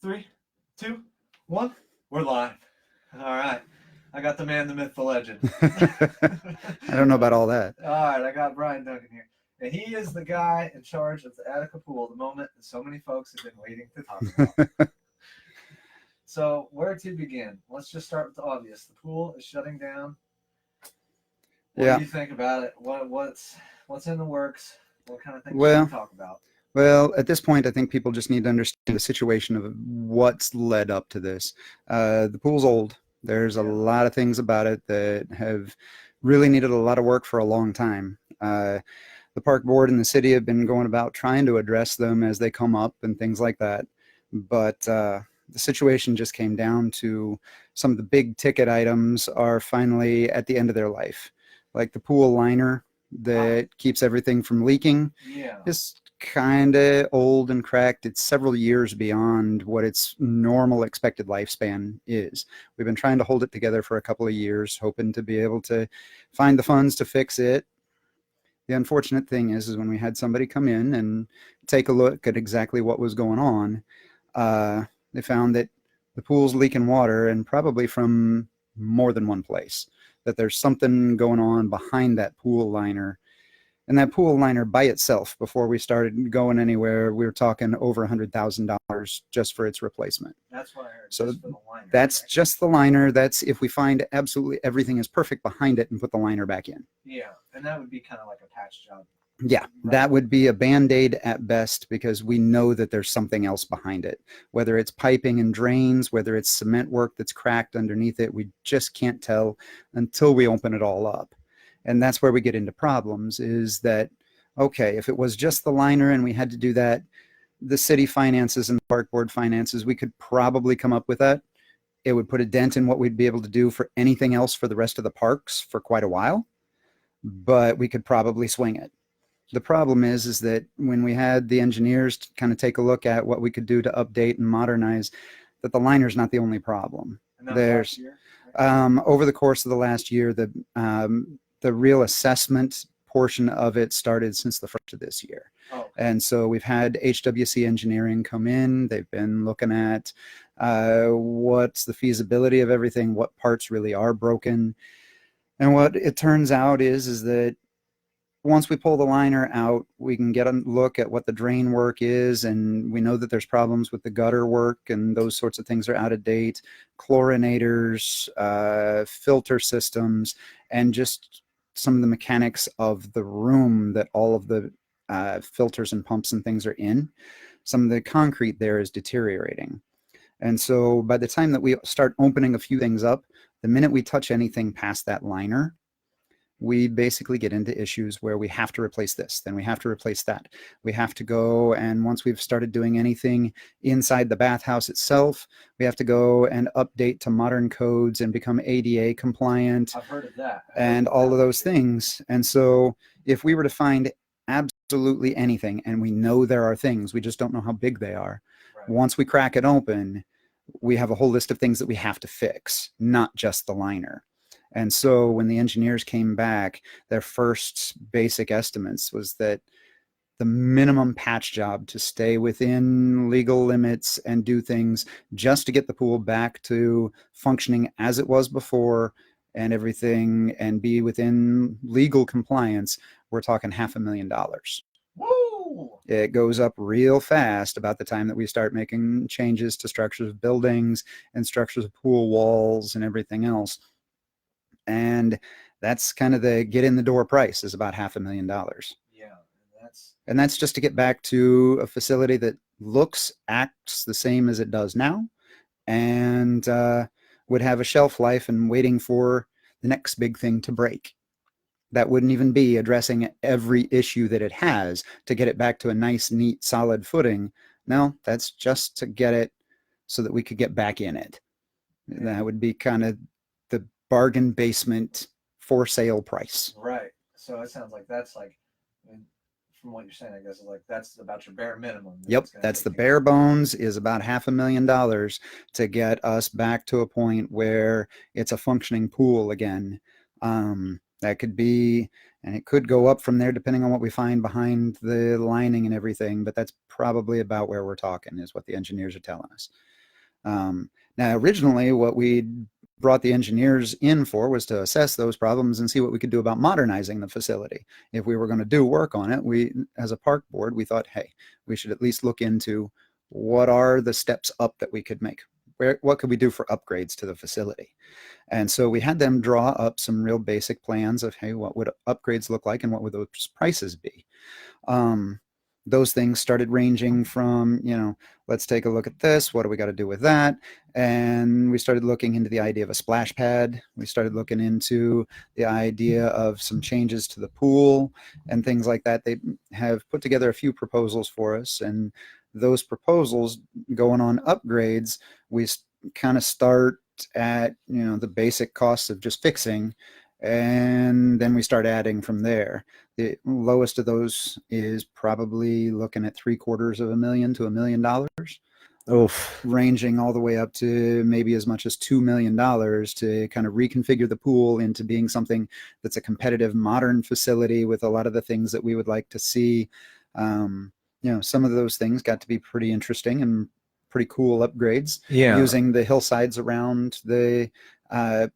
3, 2, 1. We're live. All right. I got the man, the myth, the legend. I don't know about all that. All right. I got Brian Duncan here. And he is the guy in charge of the Attica pool, the moment that so many folks have been waiting to talk about. So, where to begin? Let's just start with the obvious. The pool is shutting down. What do you think about it? What's in the works? What kind of things should we talk about? Well, at this point, I think people just need to understand the situation of what's led up to this. The pool's old. There's a lot of things about it that have really needed a lot of work for a long time. The park board and the city have been going about trying to address them as they come up and things like that. But the situation just came down to some of the big ticket items are finally at the end of their life. Like the pool liner that keeps everything from leaking is kind of old and cracked. It's several years beyond what its normal expected lifespan is. We've been trying to hold it together for a couple of years, hoping to be able to find the funds to fix it. The unfortunate thing is when we had somebody come in and take a look at exactly what was going on, they found that the pool's leaking water, and probably from more than one place, that there's something going on behind that pool liner. And that pool liner by itself, before we started going anywhere, we were talking over $100,000 just for its replacement. That's what I heard. So just for the liner, that's right? just the liner. That's if we find absolutely everything is perfect behind it and put the liner back in. Yeah, and that would be kind of like a patch job. Yeah, right? That would be a Band-Aid at best, because we know that there's something else behind it. Whether it's piping and drains, whether it's cement work that's cracked underneath it, we just can't tell until we open it all up. And that's where we get into problems, is that, okay, if it was just the liner and we had to do that, the city finances and the park board finances, we could probably come up with that. It would put a dent in what we'd be able to do for anything else for the rest of the parks for quite a while, but we could probably swing it. The problem is that when we had the engineers to kind of take a look at what we could do to update and modernize, that the liner's not the only problem. And that was last year? Over the course of the last year, the real assessment portion of it started since the first of this year. And so we've had HWC Engineering come in. They've been looking at what's the feasibility of everything, what parts really are broken. And what it turns out is that once we pull the liner out, we can get a look at what the drain work is, and we know that there's problems with the gutter work, and those sorts of things are out of date. Chlorinators, filter systems, and just some of the mechanics of the room that all of the filters and pumps and things are in. Some of the concrete there is deteriorating. And so by the time that we start opening a few things up, the minute we touch anything past that liner, we basically get into issues where we have to replace this, then we have to replace that. We have to go, and once we've started doing anything inside the bathhouse itself, we have to go and update to modern codes and become ADA compliant. I've heard of that. And all of those things. And so if we were to find absolutely anything, and we know there are things, we just don't know how big they are. Right. Once we crack it open, we have a whole list of things that we have to fix, not just the liner. And so when the engineers came back, their first basic estimates was that the minimum patch job to stay within legal limits and do things just to get the pool back to functioning as it was before and everything, and be within legal compliance, we're talking $500,000. Woo! It goes up real fast about the time that we start making changes to structures of buildings and structures of pool walls and everything else. And that's kind of the get in the door price, is about $500,000. Yeah, and that's just to get back to a facility that acts the same as it does now, and would have a shelf life and waiting for the next big thing to break. That wouldn't even be addressing every issue that it has to get it back to a nice, neat, solid footing. No, that's just to get it so that we could get back in it. That would be kind of the bargain basement for sale price. Right. So it sounds like that's like, from what you're saying, I guess, is like that's about your bare minimum. Yep, that's the bare bones, is about $500,000 to get us back to a point where it's a functioning pool again. That could be, and it could go up from there depending on what we find behind the lining and everything, but that's probably about where we're talking, is what the engineers are telling us. Now, originally, what we brought the engineers in for was to assess those problems and see what we could do about modernizing the facility. If we were going to do work on it, we, as a park board, we thought, hey, we should at least look into what are the steps up that we could make. What could we do for upgrades to the facility? And so we had them draw up some real basic plans of, hey, what would upgrades look like and what would those prices be? Those things started ranging from, you know, let's take a look at this. What do we got to do with that? And we started looking into the idea of a splash pad. We started looking into the idea of some changes to the pool and things like that. They have put together a few proposals for us, and those proposals going on upgrades, we kind of start at, you know, the basic costs of just fixing, and then we start adding from there. The lowest of those is probably looking at $750,000 to $1 million. Oof. Ranging all the way up to maybe as much as $2 million to kind of reconfigure the pool into being something that's a competitive, modern facility with a lot of the things that we would like to see. You know, some of those things got to be pretty interesting and pretty cool upgrades. Yeah. Using the hillsides around the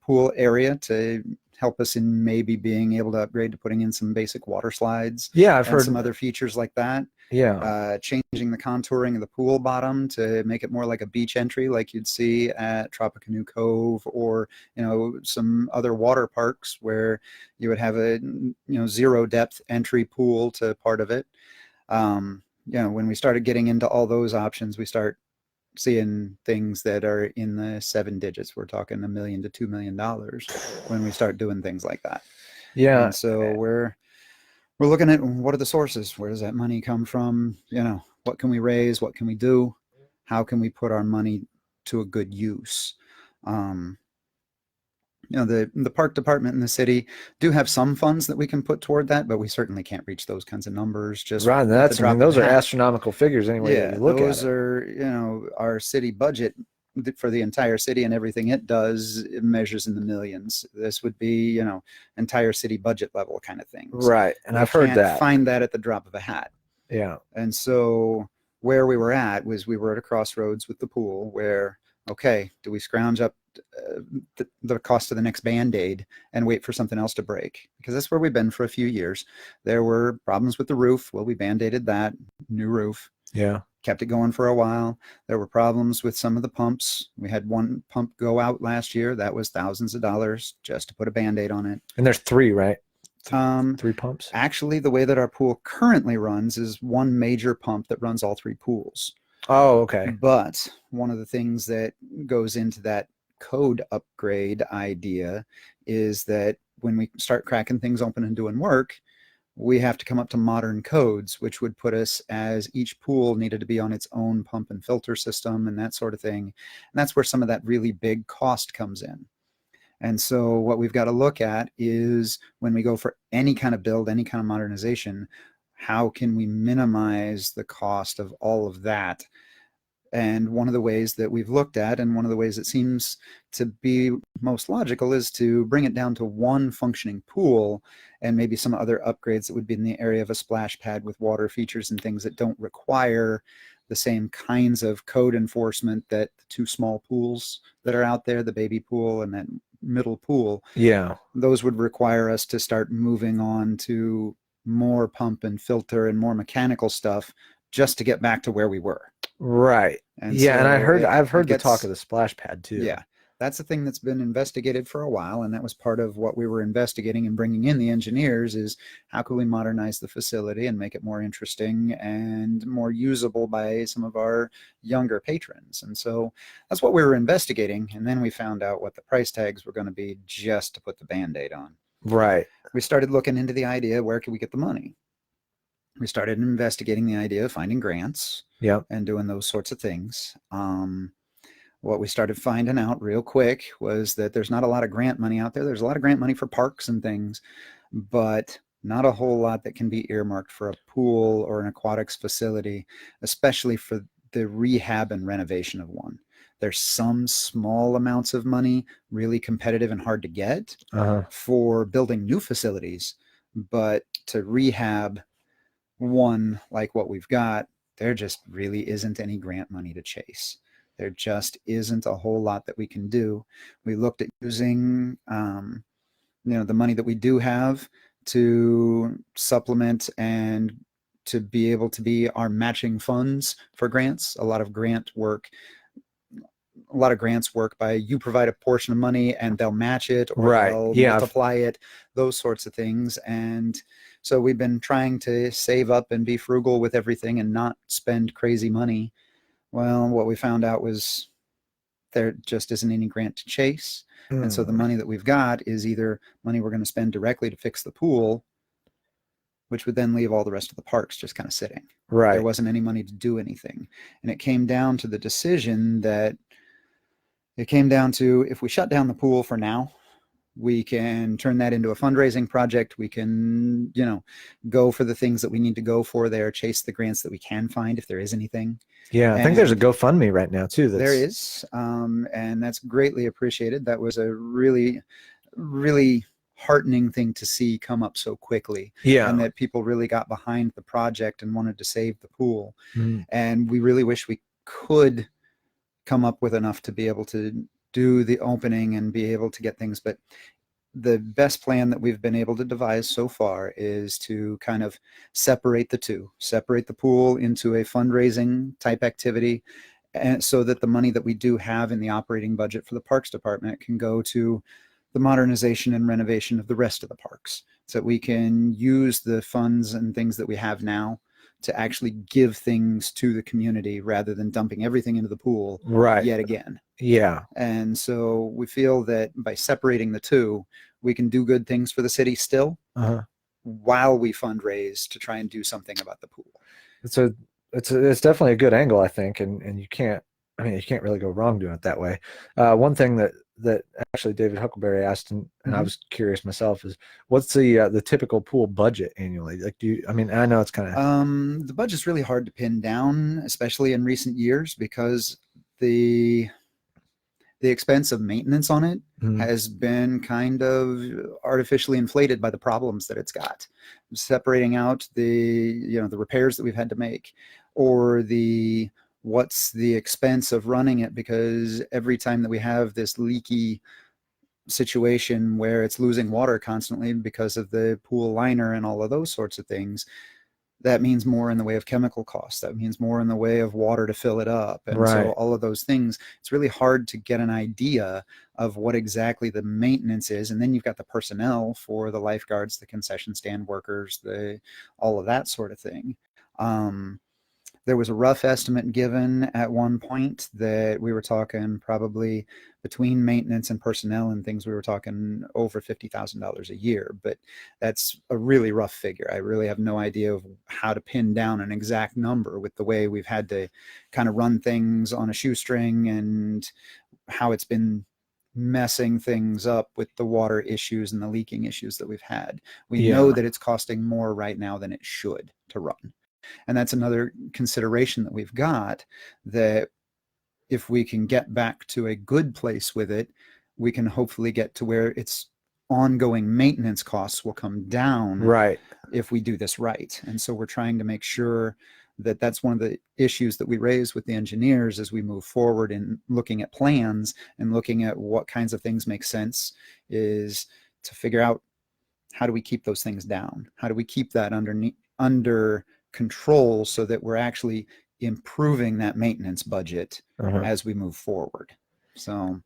pool area to help us in maybe being able to upgrade to putting in some basic water slides. Yeah, I've heard some other features like that. Yeah. Changing the contouring of the pool bottom to make it more like a beach entry like you'd see at Tropicanoe Cove, or, you know, some other water parks where you would have a, you know, zero depth entry pool to part of it. You know, when we started getting into all those options, we start seeing things that are in the 7 digits. We're talking $1 million to $2 million when we start doing things like that. Yeah. And so we're looking at what are the sources? Where does that money come from? You know, what can we raise? What can we do? How can we put our money to a good use? You know, the park department in the city do have some funds that we can put toward that, but we certainly can't reach those kinds of numbers. Just right. That's, I mean, those are astronomical figures anyway. Yeah, you look those at it. are, you know, our city budget for the entire city and everything it does, it measures in the millions. This would be, you know, entire city budget level kind of things. Right. And I've heard that. Find that at the drop of a hat. Yeah. And so where we were at was we were at a crossroads with the pool where, okay, do we scrounge up the cost of the next Band-Aid and wait for something else to break? Because that's where we've been for a few years. There were problems with the roof. Well, we Band-Aided that, new roof. Yeah. Kept it going for a while. There were problems with some of the pumps. We had one pump go out last year. That was thousands of dollars just to put a Band-Aid on it. And there's 3, right? 3 pumps? Actually, the way that our pool currently runs is one major pump that runs all 3 pools. Oh, okay. But one of the things that goes into that code upgrade idea is that when we start cracking things open and doing work, we have to come up to modern codes, which would put us as each pool needed to be on its own pump and filter system and that sort of thing. And that's where some of that really big cost comes in. And so what we've got to look at is when we go for any kind of build, any kind of modernization, how can we minimize the cost of all of that? And one of the ways that we've looked at, and one of the ways it seems to be most logical, is to bring it down to one functioning pool and maybe some other upgrades that would be in the area of a splash pad with water features and things that don't require the same kinds of code enforcement that the 2 small pools that are out there, the baby pool and that middle pool. Yeah. Those would require us to start moving on to more pump and filter and more mechanical stuff just to get back to where we were. Right. And yeah, so and I've heard the talk of the splash pad too. Yeah, that's a thing that's been investigated for a while, and that was part of what we were investigating and bringing in the engineers is how can we modernize the facility and make it more interesting and more usable by some of our younger patrons. And so that's what we were investigating, and then we found out what the price tags were going to be just to put the Band-Aid on. Right. We started looking into the idea, where can we get the money? We started investigating the idea of finding grants. Yep. And doing those sorts of things. What we started finding out real quick was that there's not a lot of grant money out there. There's a lot of grant money for parks and things, but not a whole lot that can be earmarked for a pool or an aquatics facility, especially for the rehab and renovation of one. There's some small amounts of money, really competitive and hard to get for building new facilities, but to rehab one like what we've got, there just really isn't any grant money to chase. There just isn't a whole lot that we can do. We looked at using, the money that we do have to supplement and to be able to be our matching funds for grants. A lot of grants work by you provide a portion of money and they'll match it, or they'll multiply it, those sorts of things. And so we've been trying to save up and be frugal with everything and not spend crazy money. Well, what we found out was there just isn't any grant to chase. And so the money that we've got is either money we're going to spend directly to fix the pool, which would then leave all the rest of the parks just kind of sitting. Right. There wasn't any money to do anything. And it came down to the decision that if we shut down the pool for now, we can turn that into a fundraising project. We can, go for the things that we need to go for there, chase the grants that we can find if there is anything. Yeah, I think there's a GoFundMe right now too. There is, and that's greatly appreciated. That was a really, really heartening thing to see come up so quickly. Yeah. And that people really got behind the project and wanted to save the pool. And we really wish we could come up with enough to be able to do the opening and be able to get things. But the best plan that we've been able to devise so far is to kind of separate the two, separate the pool into a fundraising type activity, and so that the money that we do have in the operating budget for the parks department can go to the modernization and renovation of the rest of the parks, so that we can use the funds and things that we have now to actually give things to the community rather than dumping everything into the pool yet again. Yeah. And so we feel that by separating the two, we can do good things for the city still while we fundraise to try and do something about the pool. It's definitely a good angle, I think, and you can't really go wrong doing it that way. One thing that actually David Huckleberry asked, and I was curious myself, is what's the typical pool budget annually? Like, I know it's kind of the budget's really hard to pin down, especially in recent years, because the expense of maintenance on it has been kind of artificially inflated by the problems that it's got. Separating out the repairs that we've had to make, or what's the expense of running it, because every time that we have this leaky situation where it's losing water constantly because of the pool liner and all of those sorts of things, that means more in the way of chemical costs. That means more in the way of water to fill it up. And so all of those things, it's really hard to get an idea of what exactly the maintenance is. And then you've got the personnel for the lifeguards, the concession stand workers, all of that sort of thing. There was a rough estimate given at one point that we were talking probably between maintenance and personnel and things, we were talking over $50,000 a year, but that's a really rough figure. I really have no idea of how to pin down an exact number with the way we've had to kind of run things on a shoestring and how it's been messing things up with the water issues and the leaking issues that we've had. We know that it's costing more right now than it should to run. And that's another consideration that we've got, that if we can get back to a good place with it, we can hopefully get to where its ongoing maintenance costs will come down if we do this right. And so we're trying to make sure that that's one of the issues that we raise with the engineers as we move forward in looking at plans and looking at what kinds of things make sense, is to figure out, how do we keep those things down? How do we keep that under control so that we're actually improving that maintenance budget as we move forward? So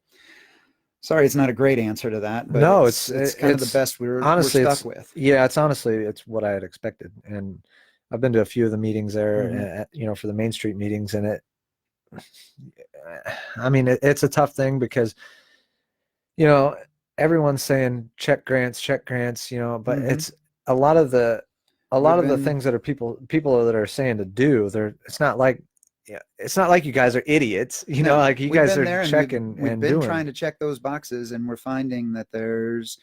sorry, it's not a great answer to that, but no, it's kind of the best we're stuck with. Yeah, it's what I had expected. And I've been to a few of the meetings there, for the Main Street meetings, and it's a tough thing because, everyone's saying check grants, but it's a lot of the things that are people that are saying to do. It's not like you guys are idiots, you guys are checking. We've been trying to check those boxes, and we're finding that there's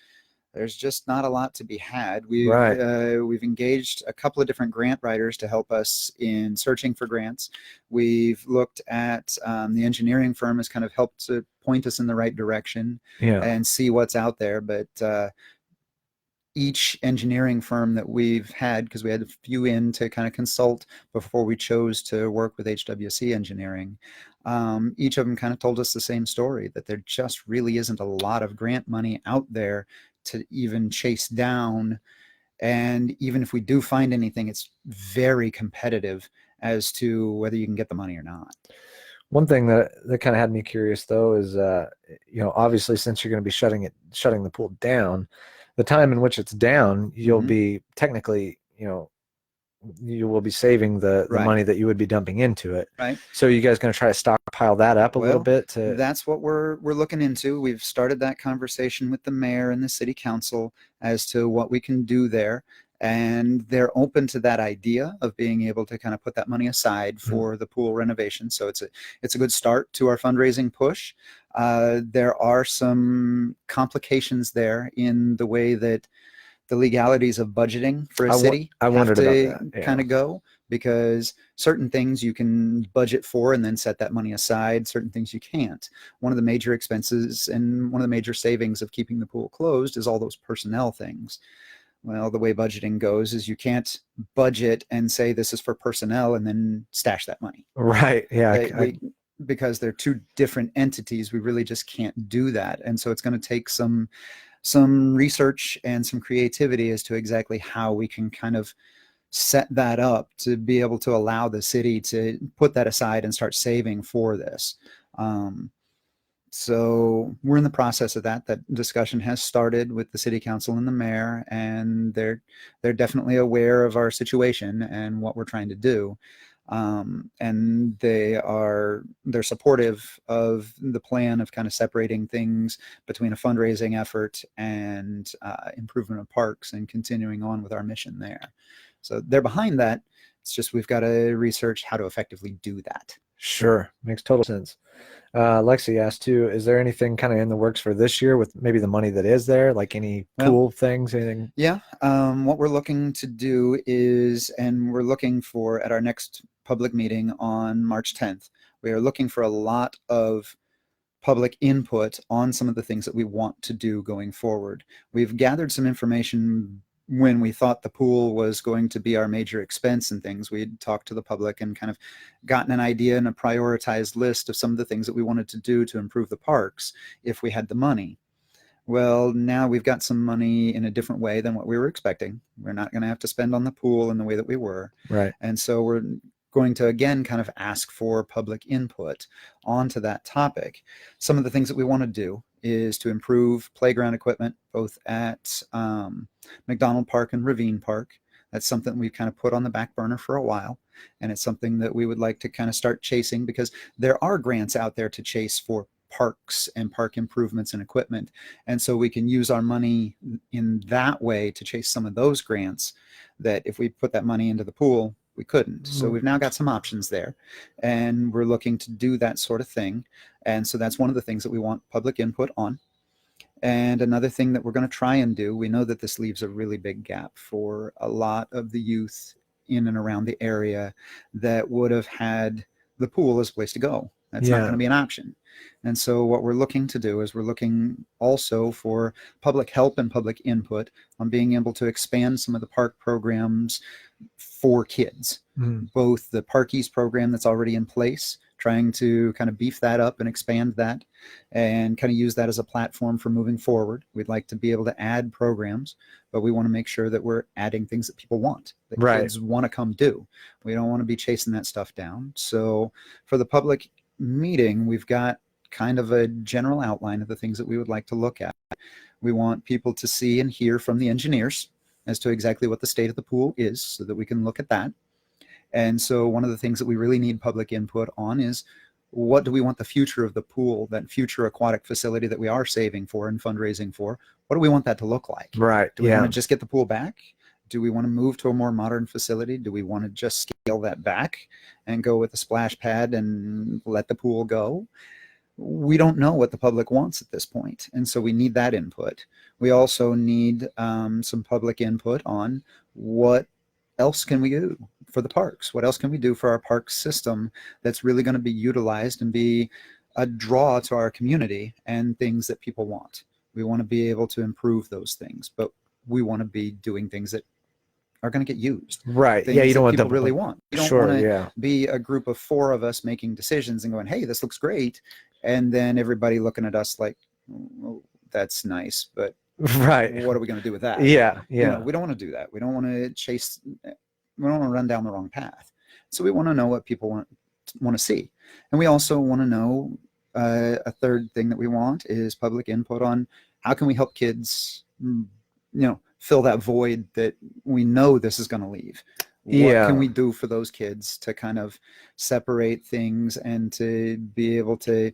just not a lot to be had. We've engaged a couple of different grant writers to help us in searching for grants. We've looked at the engineering firm has kind of helped to point us in the right direction and see what's out there. But each engineering firm that we've had, because we had a few in to kind of consult before we chose to work with HWC Engineering, each of them kind of told us the same story, that there just really isn't a lot of grant money out there to even chase down. And even if we do find anything, it's very competitive as to whether you can get the money or not. One thing that kind of had me curious though is, you know, obviously since you're going to be shutting the pool down, the time in which it's down, you'll be technically, you know, you will be saving the money that you would be dumping into it. Right. So you guys going to try to stockpile that up a little bit? That's what we're looking into. We've started that conversation with the mayor and the city council as to what we can do there. And they're open to that idea of being able to kind of put that money aside for the pool renovation. So it's a good start to our fundraising push. There are some complications there in the way that the legalities of budgeting for a city have to kind of go, because certain things you can budget for and then set that money aside. Certain things you can't. One of the major expenses and one of the major savings of keeping the pool closed is all those personnel things. Well, the way budgeting goes is you can't budget and say this is for personnel and then stash that money. Right. Yeah. Because they're two different entities, we really just can't do that. And so it's going to take some research and some creativity as to exactly how we can kind of set that up to be able to allow the city to put that aside and start saving for this. So we're in the process of that. That discussion has started with the city council and the mayor, and they're definitely aware of our situation and what we're trying to do. And they're supportive of the plan of kind of separating things between a fundraising effort and improvement of parks and continuing on with our mission there. So they're behind that. It's just we've got to research how to effectively do that. Sure. Makes total sense. Lexi asked too, is there anything kind of in the works for this year with maybe the money that is there, like any cool things, anything? Yeah. What we're looking to do is, and we're looking for at our next public meeting on March 10th, we are looking for a lot of public input on some of the things that we want to do going forward. We've gathered some information when we thought the pool was going to be our major expense and things. We'd talked to the public and kind of gotten an idea and a prioritized list of some of the things that we wanted to do to improve the parks if we had the money. Well, now we've got some money in a different way than what we were expecting. We're not going to have to spend on the pool in the way that we were. Right. And so we're going to again kind of ask for public input onto that topic. Some of the things that we want to do is to improve playground equipment both at McDonald Park and Ravine Park. That's something we've kind of put on the back burner for a while, and it's something that we would like to kind of start chasing, because there are grants out there to chase for parks and park improvements and equipment, and so we can use our money in that way to chase some of those grants that if we put that money into the pool we couldn't. So we've now got some options there, and we're looking to do that sort of thing. And so that's one of the things that we want public input on. And another thing that we're going to try and do, we know that this leaves a really big gap for a lot of the youth in and around the area that would have had the pool as a place to go. That's not going to be an option. And so what we're looking to do is we're looking also for public help and public input on being able to expand some of the park programs for kids, both the Parkies program that's already in place, trying to kind of beef that up and expand that and kind of use that as a platform for moving forward. We'd like to be able to add programs, but we want to make sure that we're adding things that people want, that kids want to come do. We don't want to be chasing that stuff down. So for the public meeting, we've got kind of a general outline of the things that we would like to look at. We want people to see and hear from the engineers as to exactly what the state of the pool is, so that we can look at that. And so one of the things that we really need public input on is, what do we want the future of the pool, that future aquatic facility that we are saving for and fundraising for, what do we want that to look like? Right. Do we want to just get the pool back? Do we want to move to a more modern facility? Do we want to just scale that back and go with a splash pad and let the pool go? We don't know what the public wants at this point, and so we need that input. We also need some public input on what else can we do for the parks? What else can we do for our park system that's really going to be utilized and be a draw to our community and things that people want? We want to be able to improve those things, but we want to be doing things that are going to get used. Right. Things Yeah. You don't that want people them really want. You don't Sure. want to Yeah. be a group of 4 of us making decisions and going, hey, this looks great. And then everybody looking at us like, well, that's nice, but Right. what are we going to do with that? Yeah. You Yeah. know, we don't want to do that. We don't want to chase, we don't want to run down the wrong path. So we want to know what people want to see. And we also want to know, a third thing that we want is public input on how can we help kids, fill that void that we know this is going to leave. What can we do for those kids to kind of separate things and to be able to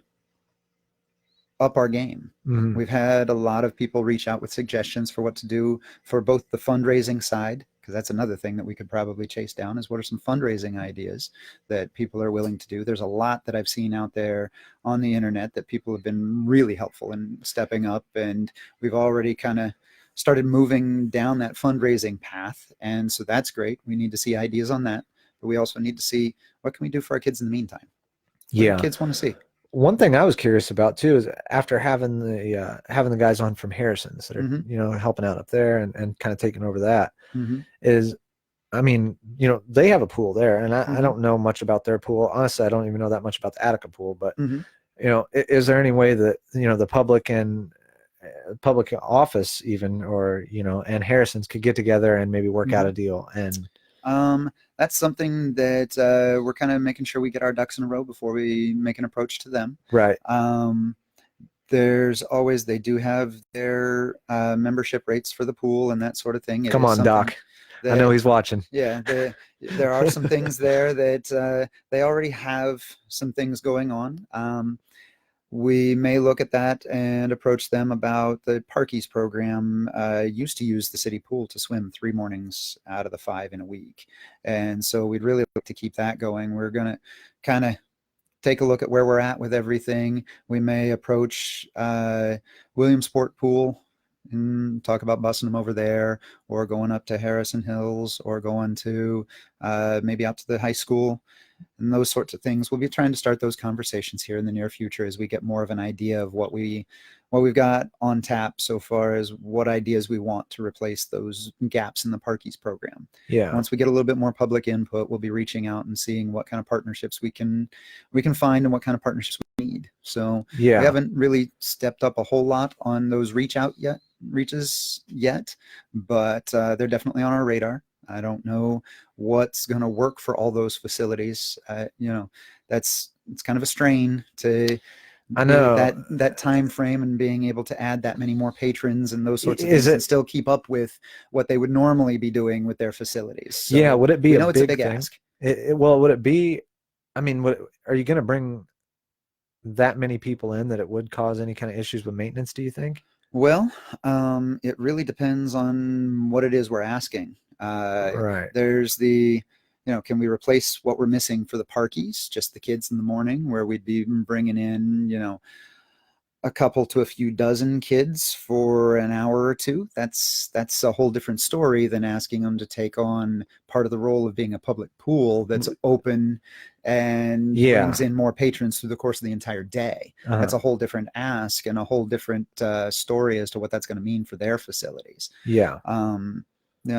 up our game? Mhm. We've had a lot of people reach out with suggestions for what to do for both the fundraising side, because that's another thing that we could probably chase down, is what are some fundraising ideas that people are willing to do. There's a lot that I've seen out there on the internet that people have been really helpful in stepping up, and we've already kind of started moving down that fundraising path. And so that's great. We need to see ideas on that, but we also need to see what can we do for our kids in the meantime. What do kids want to see? One thing I was curious about too is after having the guys on from Harrison's that are helping out up there and kind of taking over that, is, I mean, they have a pool there, and I don't know much about their pool. Honestly, I don't even know that much about the Attica pool, but is there any way that the public and public office even, or and Harrison's could get together and maybe work out a deal? And that's something that we're kind of making sure we get our ducks in a row before we make an approach to them. Right. There's always, they do have their membership rates for the pool and that sort of thing. Come on, Doc. I know he's watching. Yeah, there are some things there that they already have some things going on. We may look at that and approach them about the Parkies program. Used to use the city pool to swim 3 mornings out of the 5 in a week. And so we'd really look to keep that going. We're going to kind of take a look at where we're at with everything. We may approach Williamsport Pool and talk about busing them over there, or going up to Harrison Hills, or going to maybe out to the high school, and those sorts of things. We'll be trying to start those conversations here in the near future as we get more of an idea of what we've got on tap so far as what ideas we want to replace those gaps in the Parkies program. Yeah. Once we get a little bit more public input, we'll be reaching out and seeing what kind of partnerships we can find and what kind of partnerships we need. So we haven't really stepped up a whole lot on those reaches yet, but they're definitely on our radar. I don't know what's going to work for all those facilities. It's kind of a strain to, I know, that time frame and being able to add that many more patrons and those sorts of things and still keep up with what they would normally be doing with their facilities. So would it be it's a big ask? Well, would it be, I mean, are you going to bring that many people in that it would cause any kind of issues with maintenance, do you think? Well, it really depends on what it is we're asking. Right. There's the, can we replace what we're missing for the Parkies, just the kids in the morning, where we'd be bringing in, a couple to a few dozen kids for an hour or two. That's a whole different story than asking them to take on part of the role of being a public pool that's open and brings in more patrons through the course of the entire day. That's a whole different ask and a whole different story as to what that's going to mean for their facilities.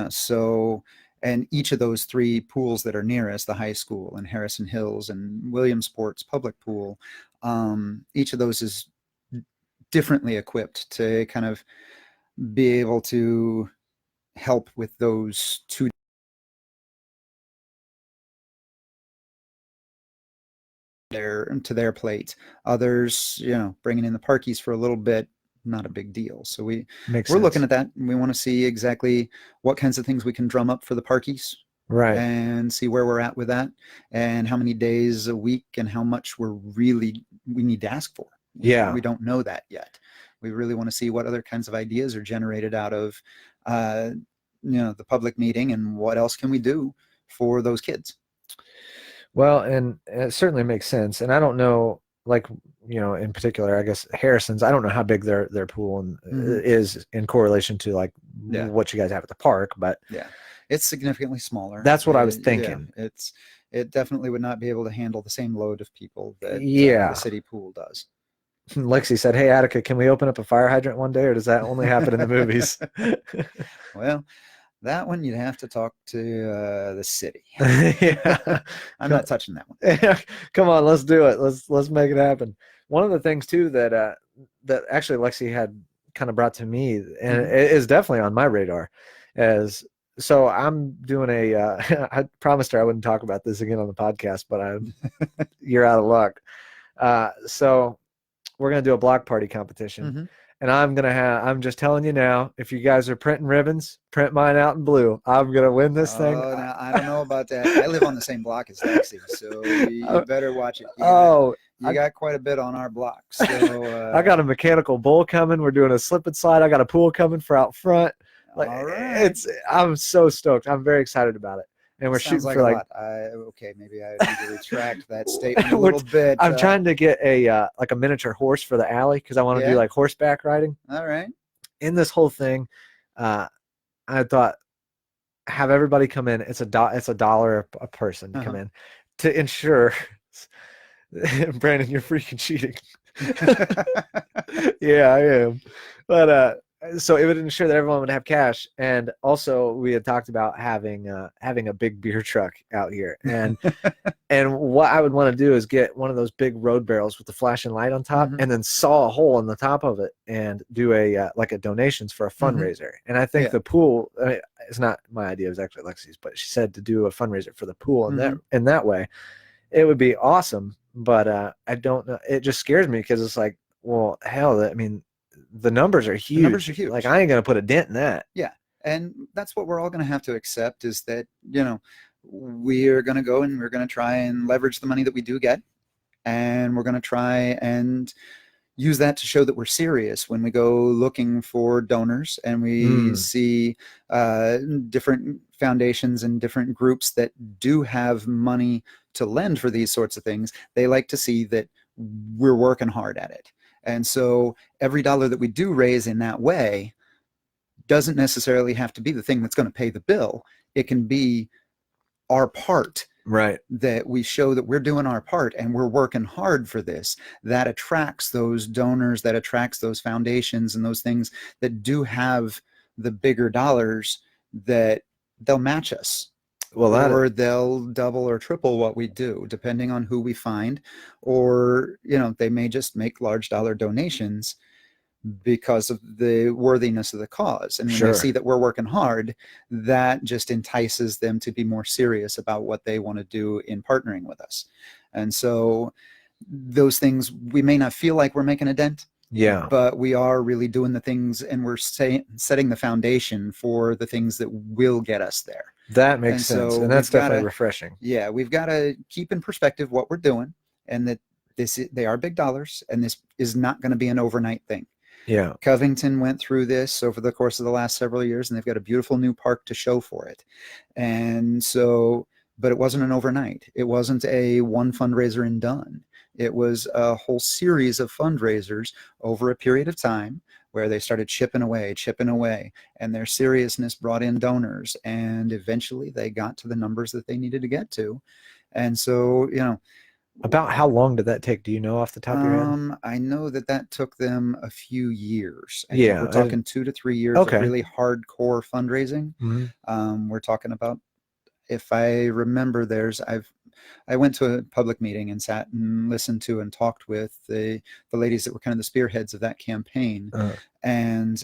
So, and each of those 3 pools that are near us, the high school and Harrison Hills and Williamsport's public pool, each of those is differently equipped to kind of be able to help with those 2 to their plate. Others, bringing in the Parkies for a little bit, not a big deal. So we're looking at that, and we want to see exactly what kinds of things we can drum up for the Parkies, right, and see where we're at with that, and how many days a week, and how much we need to ask for. We don't know that yet. We really want to see what other kinds of ideas are generated out of the public meeting, and what else can we do for those kids. Well, and it certainly makes sense. And I don't know, like, in particular, I guess Harrison's, I don't know how big their pool is in correlation to like what you guys have at the park, but it's significantly smaller. That's what I was thinking. It definitely would not be able to handle the same load of people that the city pool does. Lexi said, "Hey, Attica, can we open up a fire hydrant one day, or does that only happen in the movies?" Well, that one you'd have to talk to the city. Yeah. I'm not touching that one. Come on, let's do it. Let's make it happen. One of the things too that that actually Lexi had kind of brought to me, and it is definitely on my radar, is so I'm doing a. I promised her I wouldn't talk about this again on the podcast, but you're out of luck. So we're gonna do a block party competition. And I'm just telling you now, if you guys are printing ribbons, print mine out in blue. I'm going to win this thing. Now, I don't know about that. I live on the same block as Lexi, so you better watch it. You got quite a bit on our block. So I got a mechanical bull coming. We're doing a slip and slide. I got a pool coming for out front. Like, all right. I'm so stoked. I'm very excited about it. And we're shooting for like okay, maybe I need to retract that statement a little bit. I'm trying to get a like a miniature horse for the alley because I want to do like horseback riding. All right. In this whole thing, I thought have everybody come in. It's $1 a person to come in to ensure. Brandon, you're freaking cheating. Yeah, I am. But so it would ensure that everyone would have cash, and also we had talked about having a big beer truck out here, and and what I would want to do is get one of those big road barrels with the flashing light on top, and then saw a hole in the top of it and do a like a donations for a fundraiser. And I think the pool, I mean, it's not my idea, it was actually Lexi's, but she said to do a fundraiser for the pool, and that way it would be awesome. But I don't know, it just scares me because it's like, well, hell, I mean, the numbers are huge. The numbers are huge. Like, I ain't going to put a dent in that. Yeah. And that's what we're all going to have to accept, is that, you know, we're going to go and we're going to try and leverage the money that we do get. And we're going to try and use that to show that we're serious when we go looking for donors and we see different foundations and different groups that do have money to lend for these sorts of things. They like to see that we're working hard at it. And so every dollar that we do raise in that way doesn't necessarily have to be the thing that's going to pay the bill. It can be our part, right? That we show that we're doing our part and we're working hard for this. That attracts those donors, that attracts those foundations and those things that do have the bigger dollars, that they'll match us. Well, or they'll double or triple what we do, depending on who we find. Or, you know, they may just make large dollar donations because of the worthiness of the cause. And when they see that we're working hard, that just entices them to be more serious about what they want to do in partnering with us. And so those things, we may not feel like we're making a dent. Yeah, but we are really doing the things, and we're setting the foundation for the things that will get us there. That makes sense, and that's definitely refreshing. Yeah, we've got to keep in perspective what we're doing, and that they are big dollars, and this is not going to be an overnight thing. Yeah, Covington went through this over the course of the last several years, and they've got a beautiful new park to show for it. And so, but it wasn't an overnight. It wasn't a one fundraiser and done. It was a whole series of fundraisers over a period of time where they started chipping away, and their seriousness brought in donors, and eventually they got to the numbers that they needed to get to. And so, you know, about how long did that take? Do you know off the top of your head? I know that took them a few years. Yeah, we're talking 2 to 3 years of really hardcore fundraising. We're talking about, if I remember, I went to a public meeting and sat and listened to and talked with the ladies that were kind of the spearheads of that campaign. And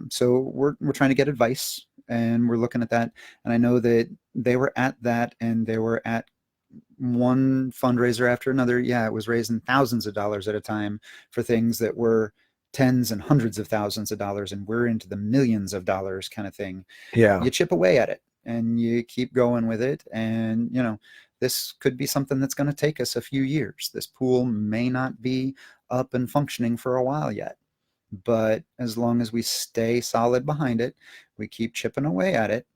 so we're trying to get advice, and we're looking at that. And I know that they were at that, and they were at one fundraiser after another. Yeah, it was raising thousands of dollars at a time for things that were tens and hundreds of thousands of dollars, and we're into the millions of dollars kind of thing. Yeah, you chip away at it and you keep going with it. And, you know, this could be something that's going to take us a few years. This pool may not be up and functioning for a while yet, but as long as we stay solid behind it, we keep chipping away at it,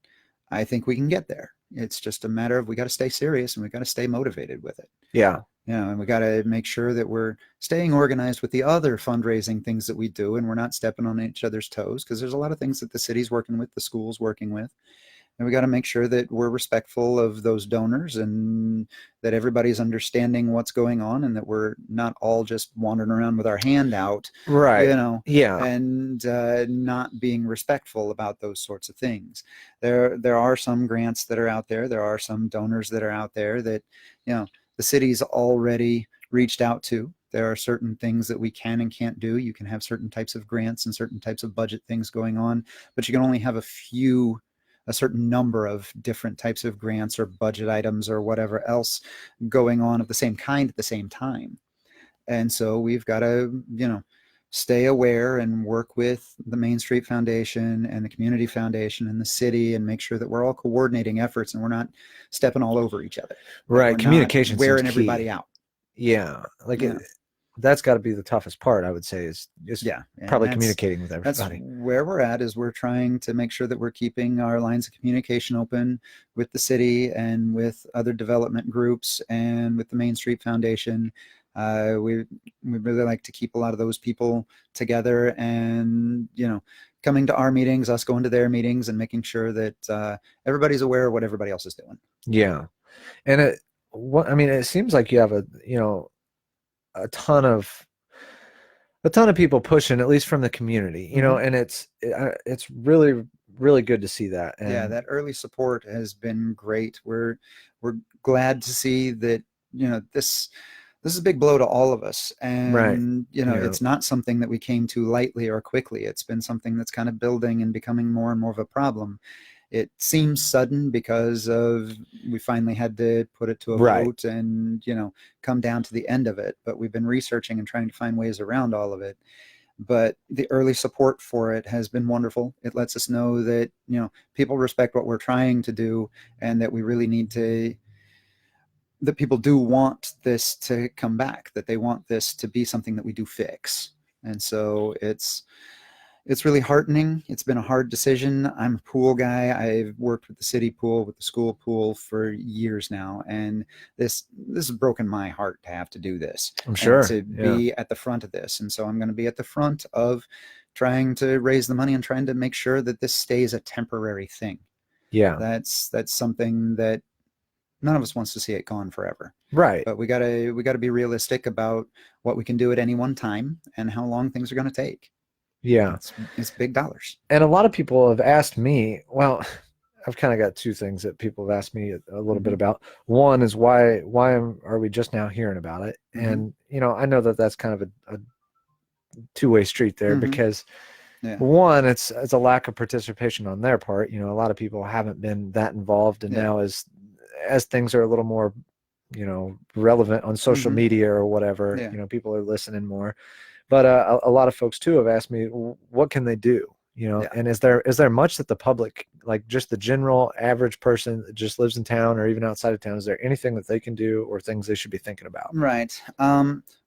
I think we can get there. It's just a matter of, we got to stay serious, and we got to stay motivated with it. Yeah. You know, and we got to make sure that we're staying organized with the other fundraising things that we do, and we're not stepping on each other's toes, because there's a lot of things that the city's working with, the school's working with. And we got to make sure that we're respectful of those donors and that everybody's understanding what's going on and that we're not all just wandering around with our hand out, Right. you know, Yeah. and not being respectful about those sorts of things. There are some grants that are out there. There are some donors that are out there that, you know, the city's already reached out to. There are certain things that we can and can't do. You can have certain types of grants and certain types of budget things going on, but you can only have a certain number of different types of grants or budget items or whatever else going on of the same kind at the same time. And so we've got to, you know, stay aware and work with the Main Street Foundation and the Community Foundation and the city and make sure that we're all coordinating efforts and we're not stepping all over each other. Right. Communication wearing seems everybody key. out. Yeah. Like Yeah. that's got to be the toughest part, I would say, is probably communicating with everybody. That's where we're at, is we're trying to make sure that we're keeping our lines of communication open with the city and with other development groups and with the Main Street Foundation. We really like to keep a lot of those people together and, you know, coming to our meetings, us going to their meetings, and making sure that everybody's aware of what everybody else is doing. Yeah. And it seems like you have a ton of people pushing, at least from the community, you know, and it's really, really good to see that. And yeah, that early support has been great. We're glad to see that, you know, this is a big blow to all of us. And, right. You know, it's not something that we came to lightly or quickly. It's been something that's kind of building and becoming more and more of a problem. It seems sudden because we finally had to put it to a vote and, you know, come down to the end of it. But we've been researching and trying to find ways around all of it. But the early support for it has been wonderful. It lets us know that, you know, people respect what we're trying to do and that we really need to, that people do want this to come back, that they want this to be something that we do fix. And so it's really heartening. It's been a hard decision. I'm a pool guy. I've worked with the city pool, with the school pool for years now. And this has broken my heart to have to do this. I'm sure. And to be at the front of this. And so I'm going to be at the front of trying to raise the money and trying to make sure that this stays a temporary thing. Yeah. That's something that none of us wants to see it gone forever. Right. But we gotta be realistic about what we can do at any one time and how long things are going to take. Yeah. It's big dollars. And a lot of people have asked me, well, I've kind of got two things that people have asked me a little bit about. One is why are we just now hearing about it? And, you know, I know that that's kind of a two-way street there because one, it's a lack of participation on their part. You know, a lot of people haven't been that involved. And now as things are a little more, you know, relevant on social media or whatever, you know, people are listening more. But a lot of folks too have asked me, what can they do? You know, and is there much that the public, like just the general average person that just lives in town or even outside of town, is there anything that they can do or things they should be thinking about? Right.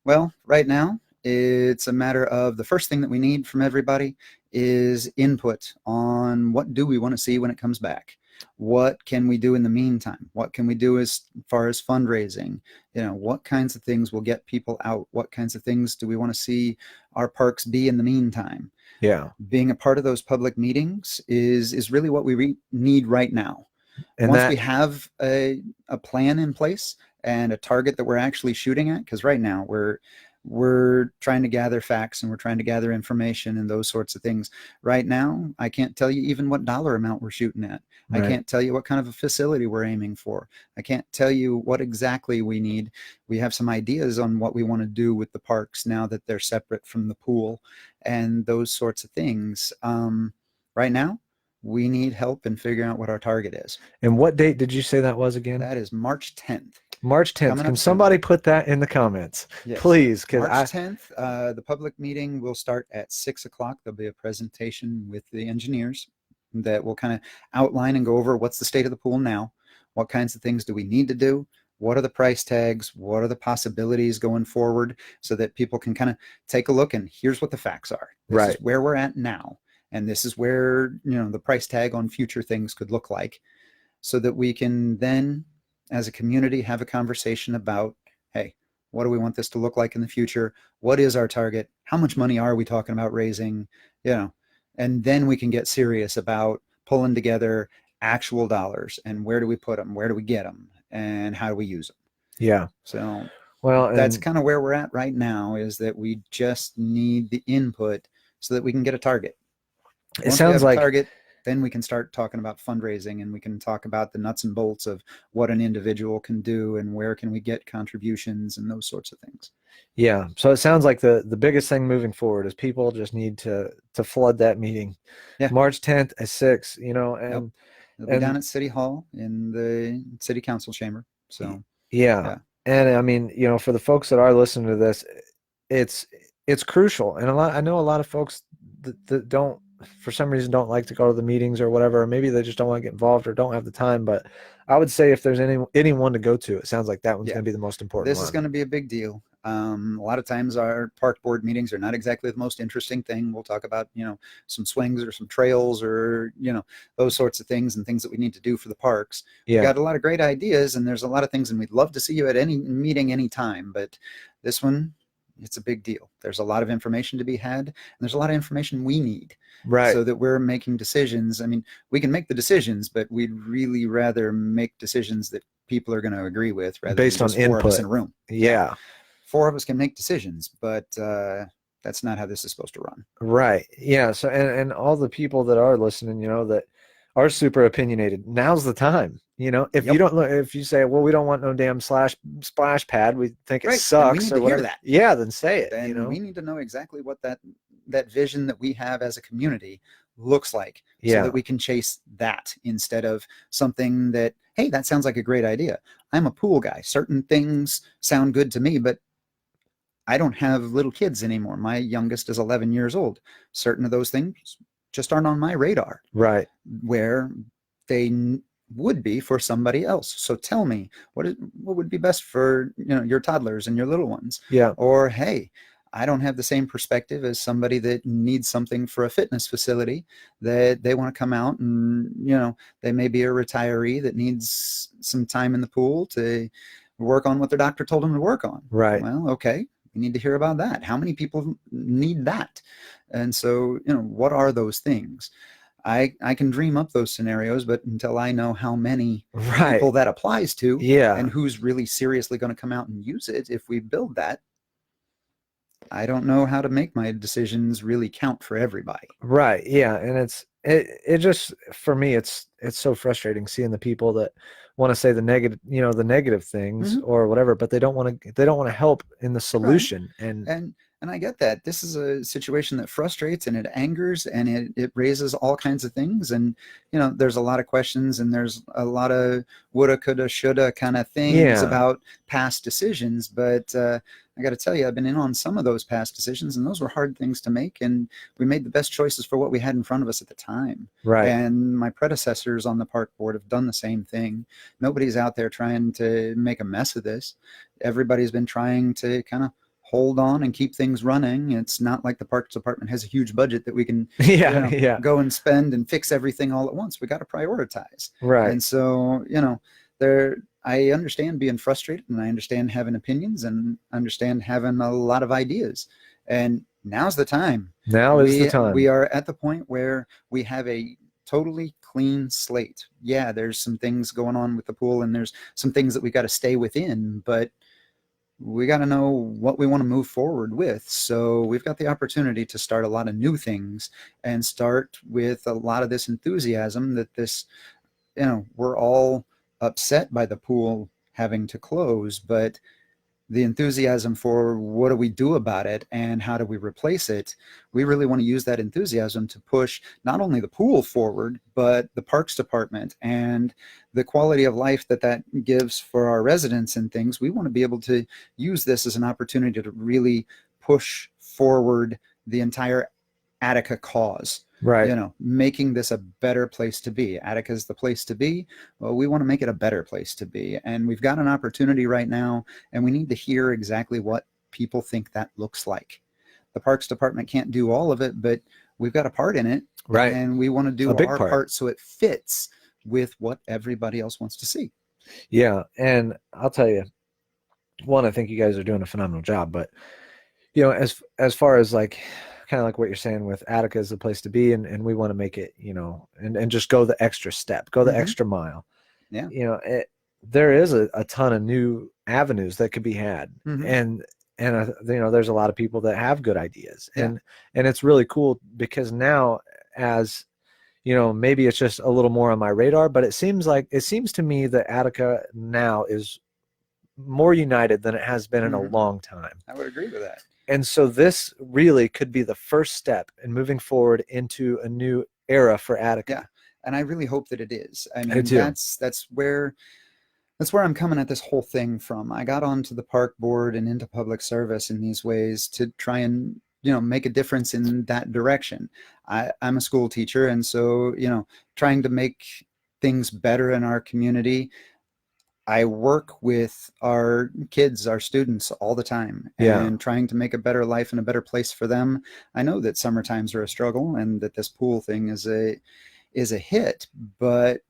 Well, right now it's a matter of the first thing that we need from everybody is input on what do we want to see when it comes back. What can we do in the meantime? What can we do as far as fundraising? You know, what kinds of things will get people out? What kinds of things do we want to see our parks be in the meantime? Yeah. Being a part of those public meetings is really what we need right now. And once we have a plan in place and a target that we're actually shooting at, because right now we're trying to gather facts and we're trying to gather information and those sorts of things. Right now, I can't tell you even what dollar amount we're shooting at. I can't tell you what kind of a facility we're aiming for. I can't tell you what exactly we need. We have some ideas on what we want to do with the parks now that they're separate from the pool and those sorts of things. Right now, we need help in figuring out what our target is. And what date did you say that was again? That is March 10th. March 10th. Can somebody put that in the comments, please? March 10th, the public meeting will start at 6 o'clock. There'll be a presentation with the engineers that will kind of outline and go over what's the state of the pool now, what kinds of things do we need to do, what are the price tags, what are the possibilities going forward, so that people can kind of take a look and here's what the facts are. This is where we're at now, and this is where, you know, the price tag on future things could look like, so that we can then, as a community, have a conversation about, hey, what do we want this to look like in the future? What is our target? How much money are we talking about raising? You know, and then we can get serious about pulling together actual dollars, and where do we put them, where do we get them, and how do we use them. Yeah. So Well, that's kind of where we're at right now, is that we just need the input so that we can get a target. it Once we sounds have a like target, then we can start talking about fundraising, and we can talk about the nuts and bolts of what an individual can do and where can we get contributions and those sorts of things. yeah. So it sounds like the biggest thing moving forward is people just need to flood that meeting. Yeah. March 10th at 6, you know, and Yep. It'll be down at City Hall in the City Council chamber. So yeah. And I mean, you know, for the folks that are listening to this, it's crucial. And I know a lot of folks that don't, for some reason, don't like to go to the meetings or whatever, or maybe they just don't want to get involved or don't have the time. But I would say if there's anyone to go to, it sounds like that one's going to be the most important This one. is going to be a big deal. A lot of times our park board meetings are not exactly the most interesting thing. We'll talk about, you know, some swings or some trails or, you know, those sorts of things and things that we need to do for the parks. Yeah. We've got a lot of great ideas, and there's a lot of things, and we'd love to see you at any meeting anytime. But this one, it's a big deal. There's a lot of information to be had, and there's a lot of information we need. Right. So that we're making decisions. I mean, we can make the decisions, but we'd really rather make decisions that people are going to agree with, rather based than on just 4 of us input. in a room. Yeah. 4 of us can make decisions, but that's not how this is supposed to run. Right. Yeah. So, and all the people that are listening, you know, that are super opinionated, now's the time. You know, if you don't look, if you say, well, we don't want no damn splash pad, we think it sucks or whatever. That. Yeah, then say it. Then you know, we need to know exactly what that vision that we have as a community looks like, yeah, so that we can chase that instead of something that, hey, that sounds like a great idea. I'm a pool guy. Certain things sound good to me, but I don't have little kids anymore. My youngest is 11 years old. Certain of those things just aren't on my radar. right. Where they would be for somebody else. So tell me, what would be best for, you know, your toddlers and your little ones? Yeah. Or, hey, I don't have the same perspective as somebody that needs something for a fitness facility, that they want to come out and, you know, they may be a retiree that needs some time in the pool to work on what their doctor told them to work on. Right. Well, okay. We need to hear about that. How many people need that? And so, you know, what are those things? I can dream up those scenarios, but until I know how many people that applies to, and who's really seriously going to come out and use it, if we build that, I don't know how to make my decisions really count for everybody. Right. Yeah. And it just, for me, it's so frustrating seeing the people that want to say the negative, you know, the negative things or whatever, but they don't want to help in the solution. Right. And I get that. This is a situation that frustrates and it angers and it raises all kinds of things. And, you know, there's a lot of questions and there's a lot of woulda, coulda, shoulda kind of things about past decisions. But I got to tell you, I've been in on some of those past decisions, and those were hard things to make. And we made the best choices for what we had in front of us at the time. Right. And my predecessors on the park board have done the same thing. Nobody's out there trying to make a mess of this. Everybody's been trying to kind of hold on and keep things running. It's not like the Parks Department has a huge budget that we can go and spend and fix everything all at once. We got to prioritize. Right. And so, you know, I understand being frustrated, and I understand having opinions, and understand having a lot of ideas. And now's the time. Now is the time. We are at the point where we have a totally clean slate. Yeah, there's some things going on with the pool, and there's some things that we got to stay within, but we got to know what we want to move forward with. So we've got the opportunity to start a lot of new things and start with a lot of this enthusiasm that this, you know, we're all upset by the pool having to close, but the enthusiasm for what do we do about it and how do we replace it, we really want to use that enthusiasm to push not only the pool forward, but the Parks Department and the quality of life that gives for our residents and things. We want to be able to use this as an opportunity to really push forward the entire Attica cause. Right. You know, making this a better place to be. Attica is the place to be. Well, we want to make it a better place to be. And we've got an opportunity right now, and we need to hear exactly what people think that looks like. The Parks Department can't do all of it, but we've got a part in it. Right. And we want to do our part so it fits with what everybody else wants to see. Yeah. And I'll tell you, one, I think you guys are doing a phenomenal job, but, you know, as far as like kind of like what you're saying with Attica is the place to be, and we want to make it, you know, and just go the extra step, go the extra mile. Yeah. You know, there is a ton of new avenues that could be had, and you know, there's a lot of people that have good ideas, and it's really cool because now, as you know, maybe it's just a little more on my radar, but it seems to me that Attica now is more united than it has been in a long time. I would agree with that. And so this really could be the first step in moving forward into a new era for Attica. Yeah, and I really hope that it is. I mean, I do. that's where I'm coming at this whole thing from. I got onto the park board and into public service in these ways to try and, you know, make a difference in that direction. I'm a school teacher, and so, you know, trying to make things better in our community. I work with our kids, our students all the time, and trying to make a better life and a better place for them. I know that summer times are a struggle and that this pool thing is a hit, but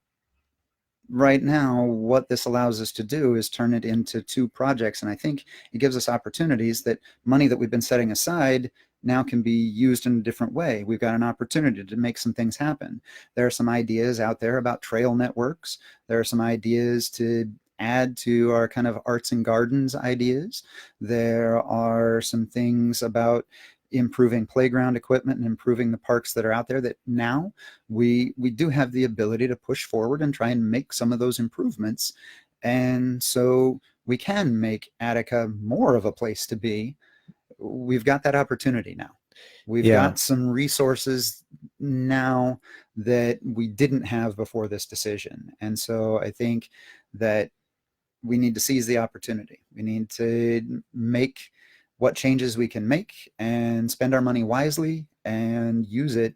right now what this allows us to do is turn it into 2 projects, and I think it gives us opportunities that money that we've been setting aside now can be used in a different way. We've got an opportunity to make some things happen. There are some ideas out there about trail networks. There are some ideas to add to our kind of arts and gardens ideas. There are some things about improving playground equipment and improving the parks that are out there that now we do have the ability to push forward and try and make some of those improvements. And so we can make Attica more of a place to be. We've got that opportunity now. We've got some resources now that we didn't have before this decision. And so I think that we need to seize the opportunity. We need to make what changes we can make and spend our money wisely and use it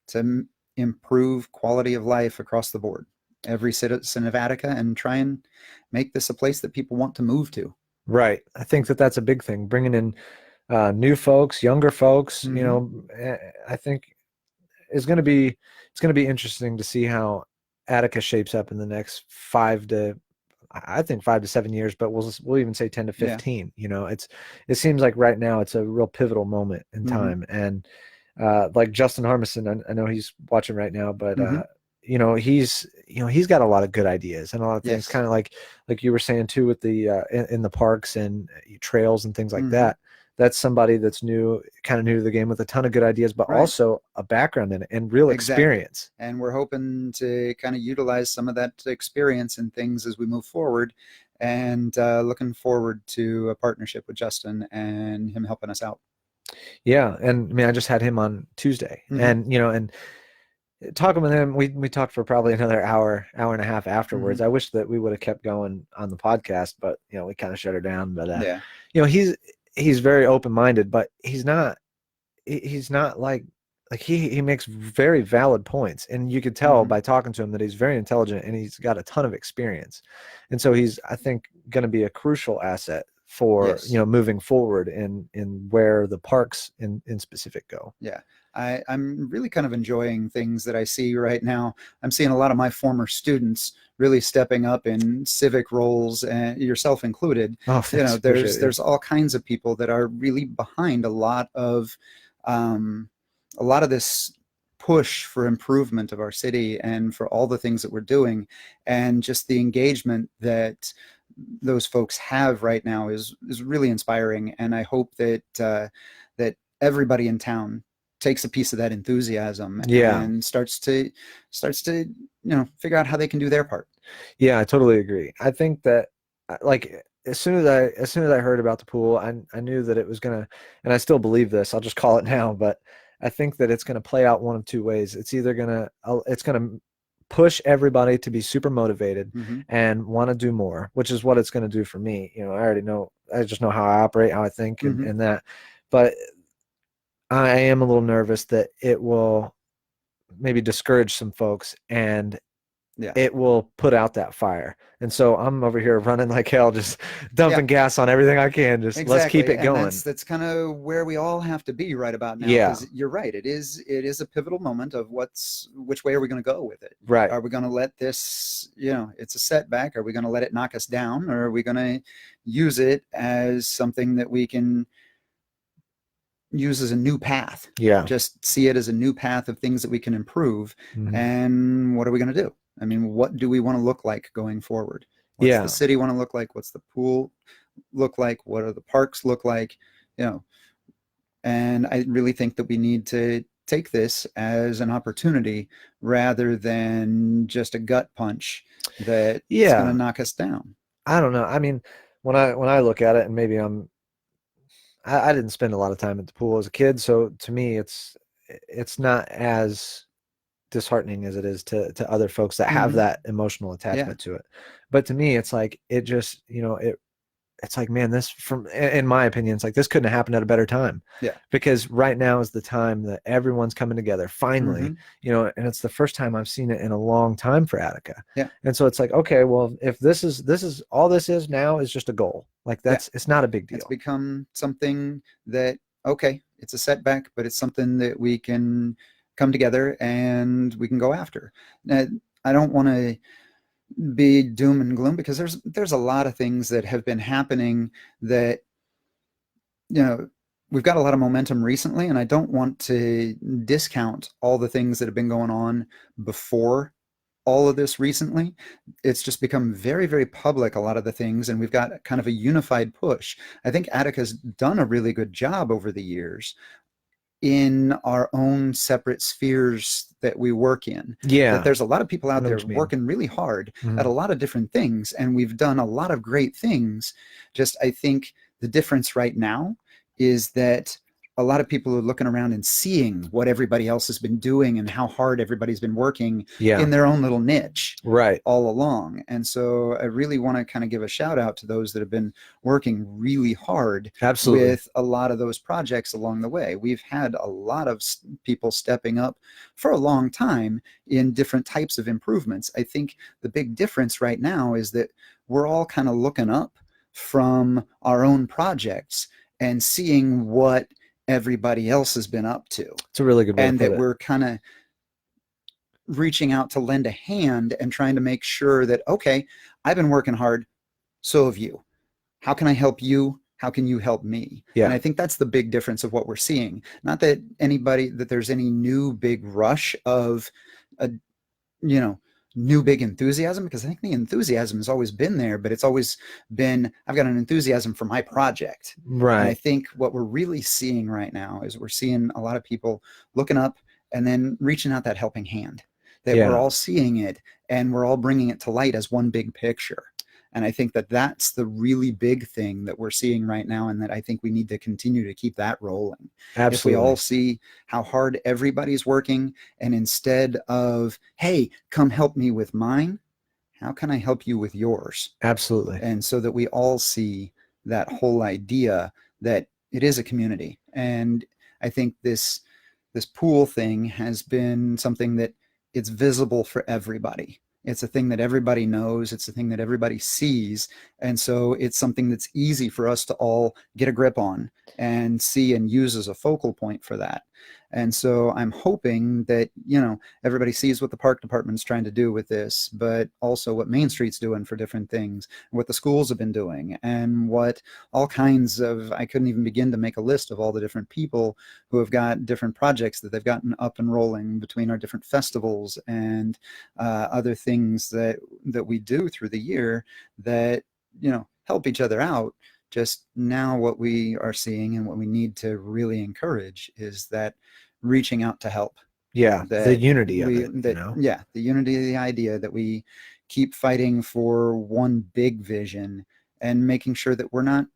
to improve quality of life across the board, every citizen of Attica, and try and make this a place that people want to move to. Right. I think that that's a big thing, bringing in new folks, younger folks. You know, I think it's going to be interesting to see how Attica shapes up in the next 5 to 7 years, but we'll even say 10 to 15. You know, it seems like right now it's a real pivotal moment in time. And like Justin Harmison, I know he's watching right now, but you know, he's got a lot of good ideas and a lot of things, kind of like you were saying too, with the in the parks and trails and things like that. That's somebody that's kind of new to the game with a ton of good ideas, but also a background in it and real experience. And we're hoping to kind of utilize some of that experience and things as we move forward, and looking forward to a partnership with Justin and him helping us out. Yeah. And I mean, I just had him on Tuesday, and, you know, and talking with him, we talked for probably another hour and a half afterwards. I wish that we would have kept going on the podcast, but, you know, we kind of shut her down. But, you know, he's very open-minded, but he's not like he makes very valid points, and you could tell by talking to him that he's very intelligent and he's got a ton of experience. And so he's, I think, going to be a crucial asset for, you know, moving forward in where the parks in specific go. Yeah. I'm really kind of enjoying things that I see right now. I'm seeing a lot of my former students really stepping up in civic roles, and yourself included. Oh, you know, there's all kinds of people that are really behind a lot of this push for improvement of our city and for all the things that we're doing, and just the engagement that those folks have right now is really inspiring. And I hope that that everybody in town takes a piece of that enthusiasm and starts to you know, figure out how they can do their part. Yeah, I totally agree. I think that, like, as soon as I heard about the pool, I knew that it was gonna, and I still believe this, I'll just call it now, but I think that it's gonna play out one of 2 ways. It's either gonna push everybody to be super motivated and want to do more, which is what it's going to do for me. You know, I just know how I operate, how I think, and that, but I am a little nervous that it will maybe discourage some folks, and it will put out that fire. And so I'm over here running like hell, just dumping gas on everything I can. Just let's keep it going. And that's kind of where we all have to be right about now. Because you're right. It is a pivotal moment of which way are we going to go with it? Right. Are we going to let this, you know, it's a setback. Are we going to let it knock us down? Or are we going to use it as something that we can, use as a new path. Yeah. Just see it as a new path of things that we can improve. Mhm. And what are we going to do? I mean, what do we want to look like going forward? What's Yeah. the city want to look like? What's the pool look like? What are the parks look like? You know, and I really think that we need to take this as an opportunity rather than just a gut punch that's going to knock us down. I don't know. I mean, when I look at it, and maybe I didn't spend a lot of time at the pool as a kid, so to me it's not as disheartening as it is to other folks that have that emotional attachment to it. But to me, it's like it just, it's like, man, this, from in my opinion, it's like this couldn't have happened at a better time. Yeah. Because right now is the time that everyone's coming together finally, and it's the first time I've seen it in a long time for Attica. Yeah. And so it's like, okay, well, if this is all this is now is just a goal, like it's not a big deal. It's become something that, okay, it's a setback, but it's something that we can come together and we can go after. Now, I don't want to be doom and gloom, because there's a lot of things that have been happening that, we've got a lot of momentum recently, and I don't want to discount all the things that have been going on before all of this recently. It's just become very, very public, a lot of the things, and we've got kind of a unified push. I think Attica's done a really good job over the years in our own separate spheres that we work in. Yeah. That there's a lot of people out there what you mean. working really hard at a lot of different things, and we've done a lot of great things. Just, I think the difference right now is that a lot of people are looking around and seeing what everybody else has been doing and how hard everybody's been working in their own little niche all along. And so I really want to kind of give a shout out to those that have been working really hard with a lot of those projects along the way. We've had a lot of people stepping up for a long time in different types of improvements. I think the big difference right now is that we're all kind of looking up from our own projects and seeing what everybody else has been up to. It's a really good way and to put that it. We're kind of reaching out to lend a hand and trying to make sure that, okay, I've been working hard, so have you. How can I help you? How can you help me? And I think that's the big difference of what we're seeing. Not that there's any new big rush of new big enthusiasm, because I think the enthusiasm has always been there, but it's always been, I've got an enthusiasm for my project. Right. And I think what we're really seeing right now is we're seeing a lot of people looking up and then reaching out that helping hand, that we're all seeing it and we're all bringing it to light as one big picture. And I think that that's the really big thing that we're seeing right now, and that I think we need to continue to keep that rolling. Absolutely. If we all see how hard everybody's working, and instead of, hey, come help me with mine, how can I help you with yours? Absolutely. And so that we all see that whole idea that it is a community. And I think this pool thing has been something that it's visible for everybody. It's a thing that everybody knows. It's a thing that everybody sees. And so it's something that's easy for us to all get a grip on and see and use as a focal point for that. And so I'm hoping that, everybody sees what the park department's trying to do with this, but also what Main Street's doing for different things, what the schools have been doing, and what all kinds of, I couldn't even begin to make a list of all the different people who have got different projects that they've gotten up and rolling between our different festivals and other things that we do through the year that, help each other out. Just now what we are seeing and what we need to really encourage is that reaching out to help. Yeah, the unity of it. Yeah, the unity of the idea that we keep fighting for one big vision and making sure that we're not,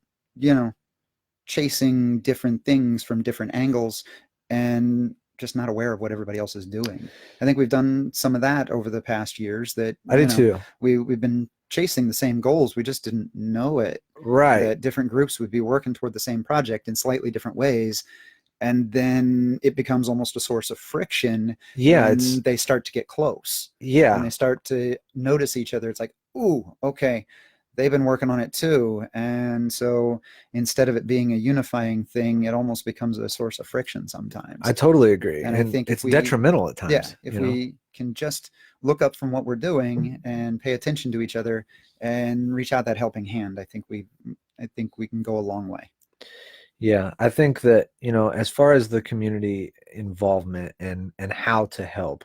chasing different things from different angles and just not aware of what everybody else is doing. I think we've done some of that over the past years. That I did too. We've been chasing the same goals. We just didn't know it. Right. That different groups would be working toward the same project in slightly different ways. And then it becomes almost a source of friction. Yeah. And they start to get close. Yeah. And they start to notice each other. It's like, ooh, okay, they've been working on it too. And so instead of it being a unifying thing, it almost becomes a source of friction sometimes. I totally agree. And I think it's detrimental at times. Yeah. If we can just look up from what we're doing and pay attention to each other and reach out that helping hand, I think we can go a long way. Yeah, I think that, you know, as far as the community involvement and how to help,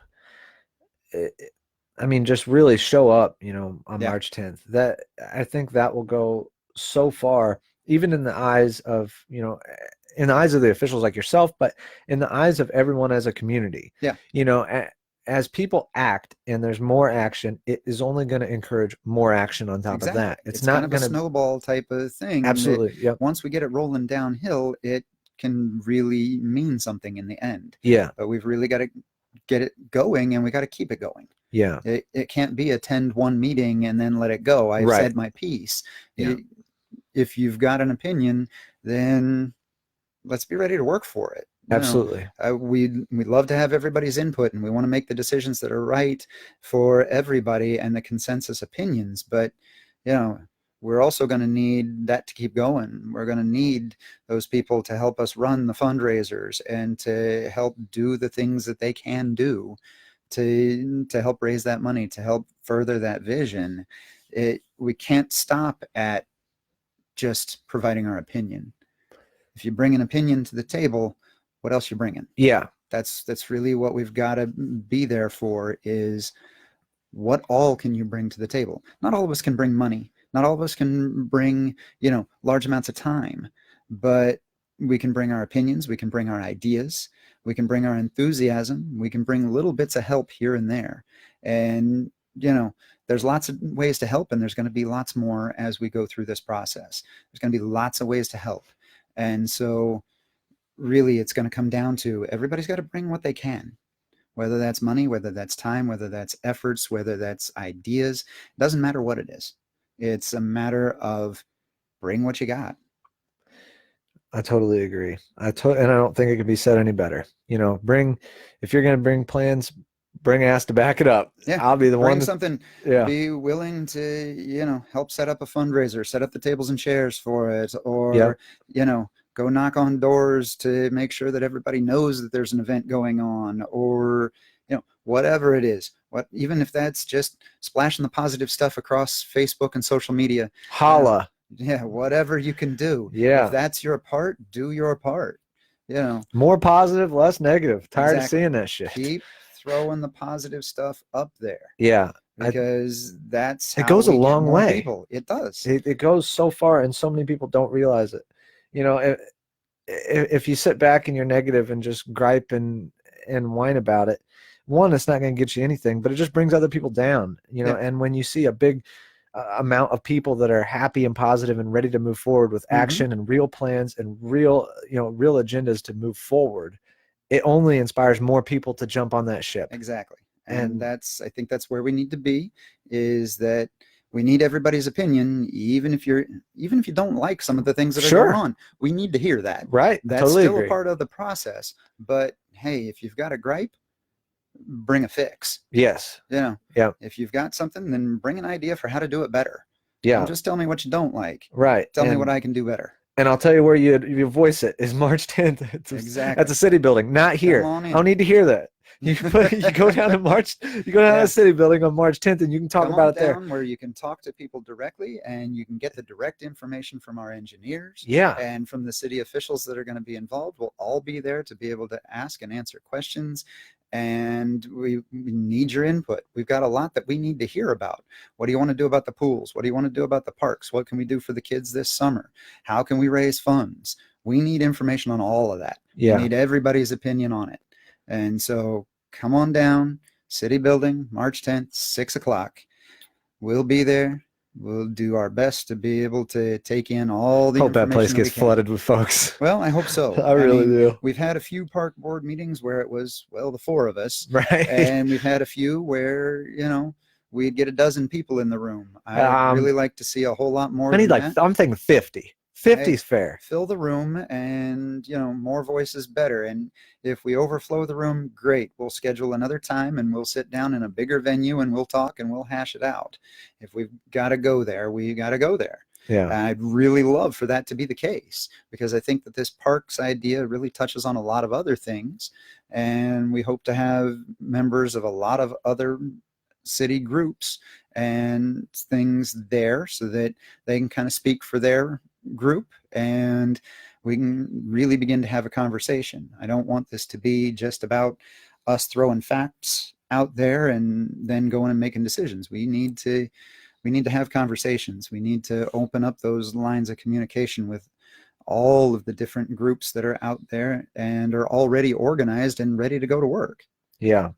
I mean, just really show up, you know, on Yeah. March 10th. That I think that will go so far, even in the eyes of, you know, in the eyes of the officials like yourself, but in the eyes of everyone as a community. Yeah. You know, as people act and there's more action, it is only going to encourage more action on top of Exactly. that. It's not kind of a going to snowball type of thing. that absolutely. Yep. Once we get it rolling downhill, it can really mean something in the end. Yeah. But we've really got to get it going, and we got to keep it going. Yeah. It can't be attend one meeting and then let it go. I've Right. said my piece. Yeah. If you've got an opinion, then let's be ready to work for it. Absolutely. We'd love to have everybody's input, and we want to make the decisions that are right for everybody and the consensus opinions. But, you know, we're also going to need that to keep going. We're going to need those people to help us run the fundraisers and to help do the things that they can do to help raise that money, to help further that vision. We can't stop at just providing our opinion. If you bring an opinion to the table, what else you bringing? Yeah. That's really what we've got to be there for, is what all can you bring to the table? Not all of us can bring money. Not all of us can bring, you know, large amounts of time, but we can bring our opinions. We can bring our ideas. We can bring our enthusiasm. We can bring little bits of help here and there. And, you know, there's lots of ways to help, and there's going to be lots more as we go through this process. There's going to be lots of ways to help. And so really it's going to come down to everybody's got to bring what they can, whether that's money, whether that's time, whether that's efforts, whether that's ideas. It doesn't matter what it is. It's a matter of bring what you got. I totally agree. And I don't think it could be said any better. You know, if you're going to bring plans, bring ass to back it up. Yeah, I'll be the bring one. Something. Yeah. Be willing to, you know, help set up a fundraiser, set up the tables and chairs for it, or, Yep. you know, go knock on doors to make sure that everybody knows that there's an event going on, or, you know, whatever it is. Even if that's just splashing the positive stuff across Facebook and social media. Holla. Yeah, whatever you can do. Yeah. If that's your part, do your part. You know, more positive, less negative. Tired exactly. of seeing that shit. Keep throwing the positive stuff up there. Yeah. Because that's how it goes a we long get more way. People. It does. It goes so far, and so many people don't realize it. You know, if you sit back and you're negative and just gripe and whine about it, one, it's not going to get you anything, but it just brings other people down. You know, Yeah. and when you see a big amount of people that are happy and positive and ready to move forward with action and real plans and real agendas to move forward, it only inspires more people to jump on that ship. Exactly. And I think that's where we need to be, is that we need everybody's opinion, even if you don't like some of the things that are going on. We need to hear that. Right. That's totally still agree. a part of the process. But hey, if you've got a gripe, bring a fix. Yes. Yeah. Yeah. If you've got something, then bring an idea for how to do it better. Yeah. Don't just tell me what you don't like. Right. Tell me what I can do better. And I'll tell you where you voice it is March 10th. Exactly. At the city building, not here. I don't need to hear that. You go down to the city building on March 10th, and you can talk about it there. Where you can talk to people directly, and you can get the direct information from our engineers. Yeah. And from the city officials that are going to be involved. We'll all be there to be able to ask and answer questions. And we need your input. We've got a lot that we need to hear about. What do you want to do about the pools? What do you want to do about the parks? What can we do for the kids this summer? How can we raise funds? We need information on all of that. Yeah. We need everybody's opinion on it. And so come on down, city building, March 10th, 6 o'clock. We'll be there. We'll do our best to be able to take in all the information. Hope that place gets flooded with folks. Well, I hope so. I really do. We've had a few park board meetings where it was, the four of us. Right. And we've had a few where, we'd get a dozen people in the room. I'd really like to see a whole lot more. I'm thinking 50. 50's fair. Fill the room, and more voices better. And if we overflow the room, great. We'll schedule another time, and we'll sit down in a bigger venue, and we'll talk, and we'll hash it out. If we've got to go there, we got to go there. Yeah. I'd really love for that to be the case, because I think that this parks idea really touches on a lot of other things, and we hope to have members of a lot of other city groups and things there so that they can kind of speak for their group, and we can really begin to have a conversation. I don't want this to be just about us throwing facts out there and then going and making decisions. We need to have conversations. We need to open up those lines of communication with all of the different groups that are out there and are already organized and ready to go to work. Yeah,